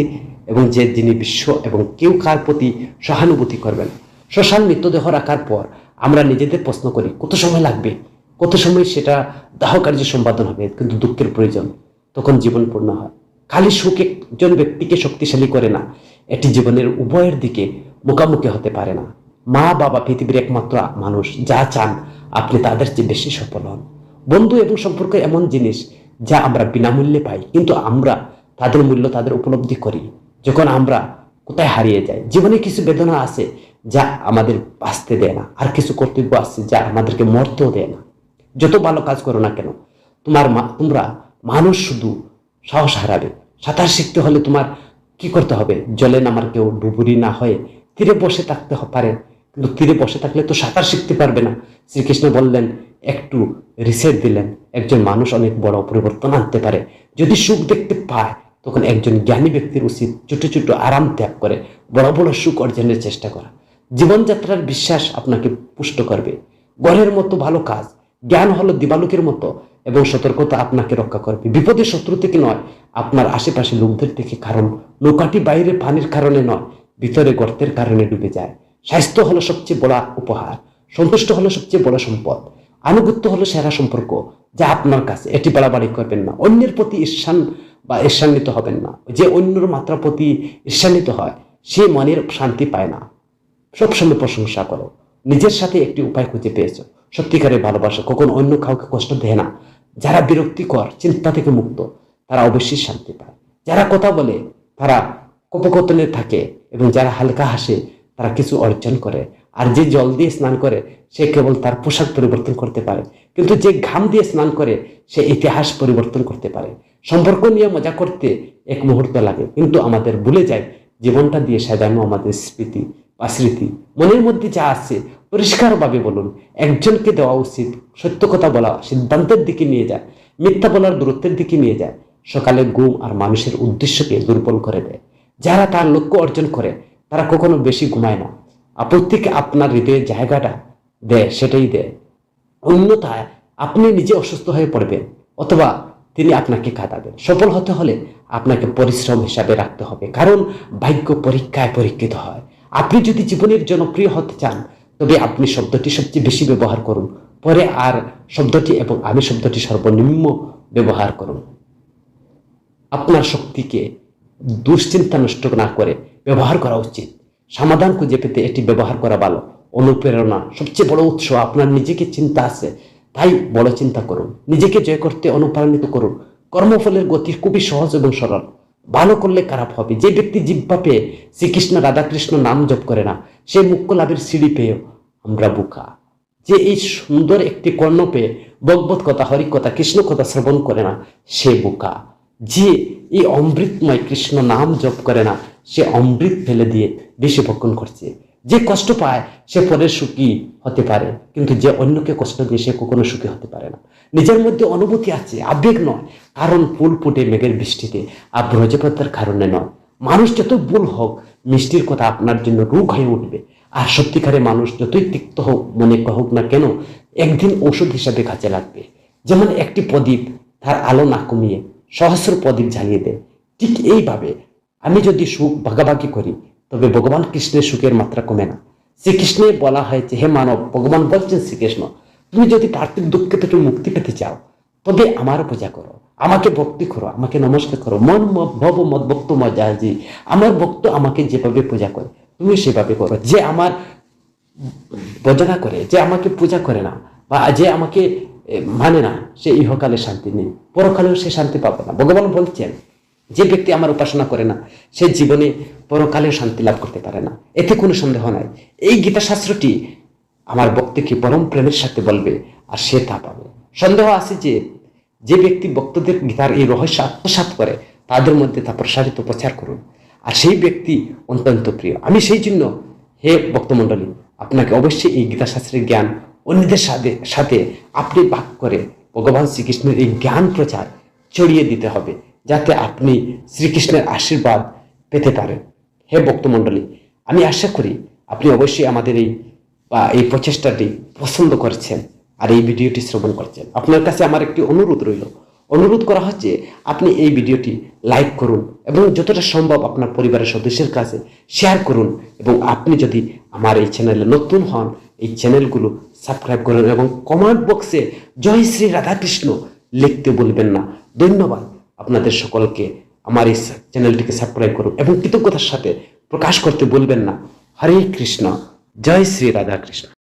এবং যে যিনি বিশ্ব এবং কেউ কার প্রতি সহানুভূতি করবেন। শ্মশান মৃতদেহ রাখার পর আমরা নিজেদের প্রশ্ন করি কত সময় লাগবে, কত সময় সেটা দাহ কার্য সম্পাদন হবে, কিন্তু দুঃখের প্রয়োজন তখন জীবন পূর্ণ হয়। খালি সুখ একজন ব্যক্তিকে শক্তিশালী করে না, এটি জীবনের উভয়ের দিকে মুখোমুখি হতে পারে না। মা বাবা পৃথিবীর একমাত্র মানুষ যা চান আপনি তাদের চেয়ে বেশি সফল হন। বন্ধু এবং সম্পর্ক এমন জিনিস যা আমরা বিনামূল্যে পাই, কিন্তু আমরা তাদের মূল্য তাদের উপলব্ধি করি যখন আমরা কোথায় হারিয়ে যাই। জীবনে কিছু বেদনা আছে যা আমাদের বাঁচতে দেয় না, আর কিছু কর্তব্য আছে যা আমাদেরকে মরতেও দেয় না। যত ভালো কাজ করো না কেন তোমরা মানুষ শুধু সাহস হারাবে। সাঁতার শিখতে হলে তোমার কি করতে হবে? জলে নামার কেউ ডুবুরি না হয়ে তীরে বসে থাকতে পারে, কিন্তু তীরে বসে থাকলে তো সাঁতার শিখতে পারবে না। শ্রীকৃষ্ণ বললেন, একটু রিসেট দিলেন, একজন মানুষ অনেক বড় পরিবর্তন আনতে পারে। যদি সুখ দেখতে পায় তখন একজন জ্ঞানী ব্যক্তির উচিত ছোট ছোট আরাম ত্যাগ করে বড় বড় সুখ অর্জনের চেষ্টা করা। জীবনযাত্রার বিশ্বাস আপনাকে পুষ্ট করবে। ঘরের মতো ভালো কাজ, জ্ঞান হলো দিবালোকের মতো, এবং সতর্কতা আপনাকে রক্ষা করবে বিপদের শত্রু থেকে নয়, আপনার আশেপাশে লোকদের থেকে। কারণ নৌকাটি বাইরে পানির কারণে নয়, ভিতরে গর্তের কারণে ডুবে যায়। স্বাস্থ্য হলো সবচেয়ে বড় উপহার, সন্তুষ্ট হলো সবচেয়ে বড় সম্পদ, আনুগত্য হলো সেরা সম্পর্ক যা আপনার কাছে। এটি বাড়াবাড়ি করবেন না, অন্যের প্রতি ঈর্ষান্বিত হবেন না। যে অন্যের মাত্রা প্রতি ঈর্ষান্বিত হয় সে মনের শান্তি পায় না। সবসময় প্রশংসা করো। নিজের সাথে একটি উপায় খুঁজে পেয়েছো। সত্যিকারের ভালোবাসা কখনো অন্য কাউকে কষ্ট দেয় না। যারা বিরক্তিকর চিন্তা থেকে মুক্ত তারা অবশ্যই শান্তি পায়। যারা কথা বলে তারা কপোকথনে থাকে, এবং যারা হালকা হাসে তারা কিছু অর্জন করে। আর যে জল দিয়ে স্নান করে সে কেবল তার পোশাক পরিবর্তন করতে পারে, কিন্তু যে ঘাম দিয়ে স্নান করে সে ইতিহাস পরিবর্তন করতে পারে। সম্পর্ক নিয়ে মজা করতে এক মুহূর্ত লাগে, কিন্তু আমাদের ভুলে যায় জীবনটা দিয়ে সাজানো আমাদের স্মৃতি বা স্মৃতি। মনের মধ্যে যা আছে পরিষ্কারভাবে বলুন। একজনকে দেওয়া উচিত সত্য কথা বলা সিদ্ধান্তের দিকে নিয়ে যায়, মিথ্যা বলার দূরত্বের দিকে নিয়ে যায়। সকালে ঘুম আর মানুষের উদ্দেশ্যকে দুর্বল করে দেয়। যারা তার লক্ষ্য অর্জন করে তারা কখনো বেশি ঘুমায় না। প্রত্যেকে আপনার হৃদয়ের জায়গাটা দেয়, সেটাই দেয়। অন্যথায় আপনি নিজে অসুস্থ হয়ে পড়বেন, অথবা তিনি আপনাকে কাঁদাবেন। সফল হতে হলে আপনাকে পরিশ্রম হিসাবে রাখতে হবে, কারণ ভাগ্য পরীক্ষায় পরীক্ষিত হয়। আপনি যদি জীবনের জনপ্রিয় হতে চান তবে আপনি শব্দটি সবচেয়ে বেশি ব্যবহার করুন, পরে আর শব্দটি এবং আমি শব্দটি সর্বনিম্ন ব্যবহার করুন। আপনার শক্তিকে দুশ্চিন্তা নষ্ট না করে ব্যবহার করা উচিত। সমাধান খুঁজে পেতে এটি ব্যবহার করা ভালো। অনুপ্রেরণা সবচেয়ে বড় উৎস। আপনার নিজেকে চিন্তা আছে, তাই বড় চিন্তা করুন। নিজেকে জয় করতে অনুপ্রাণিত করুন। কর্মফলের গতি খুবই সহজ এবং সরল। ভালো করলে খারাপ হবে। যে ব্যক্তি জিহ্বা পেয়ে শ্রীকৃষ্ণ রাধাকৃষ্ণ নাম জপ করে না, সে মুখ্য লাভের সিঁড়ি পেয়েও আমরা বোকা। যে এই সুন্দর একটি কর্ণ পেয়ে ভগবত কথা, হরিকথা, কৃষ্ণ কথা শ্রবণ করে না সে বোকা। যে এই অমৃতময় কৃষ্ণ নাম জপ করে না সে অমৃত ফেলে দিয়ে বেশি ভক্ষণ করছে। যে কষ্ট পায় সে পরে সুখী হতে পারে, কিন্তু যে অন্যকে কষ্ট দিয়ে সে কখনো সুখী হতে পারে না। নিজের মধ্যে অনুভূতি আছে, আবেগ নয়। কারণ ফুল ফুটে মেঘের বৃষ্টিতে, আর ব্রজপত্রের কারণে নয়। মানুষ যত ভুল হোক, মিষ্টির কথা আপনার জন্য রোগ হয়ে উঠবে। আর সত্যিকারে মানুষ যতই তিক্ত হোক, মনে হোক না কেন, একদিন ঔষধ হিসাবে কাজে লাগবে। যেমন একটি প্রদীপ তার আলো না কমিয়ে সহস্র প্রদীপ জ্বালিয়ে দেয়, ঠিক এইভাবে আমি যদি সুখ ভাগাভাগি করি তবে ভগবান কৃষ্ণের সুখের মাত্রা কমে না। শ্রীকৃষ্ণে বলা হয়েছে, হে মানব, ভগবান বলছেন শ্রীকৃষ্ণ, তুমি যদি পার্থিব দুঃখ থেকে মুক্তি পেতে চাও তবে আমার পূজা করো, আমাকে ভক্তি করো, আমাকে নমস্কার করো। মন ভব মত ভক্ত মজাজি, আমার ভক্ত আমাকে যেভাবে পূজা করে তুমি সেভাবে করো। যে আমার ভজনা করে, যে আমাকে পূজা করে না, বা যে আমাকে মানে না, সে ইহকালে শান্তি নেই, পরকালেও সে শান্তি পাবে না। ভগবান বলছেন, যে ব্যক্তি আমার উপাসনা করে না সে জীবনে পরকালেও শান্তি লাভ করতে পারে না, এতে কোনো সন্দেহ নাই। এই গীতা শাস্ত্রটি আমার ভক্তকে পরম প্রেমের সাথে বলবে, আর সে তা পাবে। সন্দেহ আছে যে যে ব্যক্তি ভক্তদের গীতার এই রহস্য আত্মসাৎ করে তাদের মধ্যে তা প্রসারিত প্রচার করুন, আর সেই ব্যক্তি অত্যন্ত প্রিয়। আমি সেই জন্য হে ভক্তমণ্ডলী, আপনাকে অবশ্যই এই গীতা শাস্ত্রের জ্ঞান অন্যদের সাথে সাথে আপনি ভাগ করে ভগবান শ্রীকৃষ্ণের এই জ্ঞান প্রচার ছড়িয়ে দিতে হবে, যাতে আপনি শ্রীকৃষ্ণের আশীর্বাদ পেতে পারেন। হে ভক্তমণ্ডলী, আমি আশা করি আপনি অবশ্যই আমাদের এই প্রচেষ্টাটি পছন্দ করছেন আর এই ভিডিওটি শ্রবণ করছেন। আপনার কাছে আমার একটি অনুরোধ করা হচ্ছে, আপনি এই ভিডিওটি লাইক করুন এবং যতটা সম্ভব আপনার পরিবারের সদস্যের কাছে শেয়ার করুন। এবং আপনি যদি আমার এই চ্যানেলে নতুন হন, এই চ্যানেলগুলো সাবস্ক্রাইব করুন এবং কমেন্ট বক্সে জয় শ্রী রাধাকৃষ্ণ লিখতে বলবেন না। ধন্যবাদ আপনাদের সকলকে। আমার এই চ্যানেলটিকে সাবস্ক্রাইব করুন এবং কৃতজ্ঞতার সাথে প্রকাশ করতে বলবেন না। হরে কৃষ্ণ, জয় শ্রী রাধাকৃষ্ণ।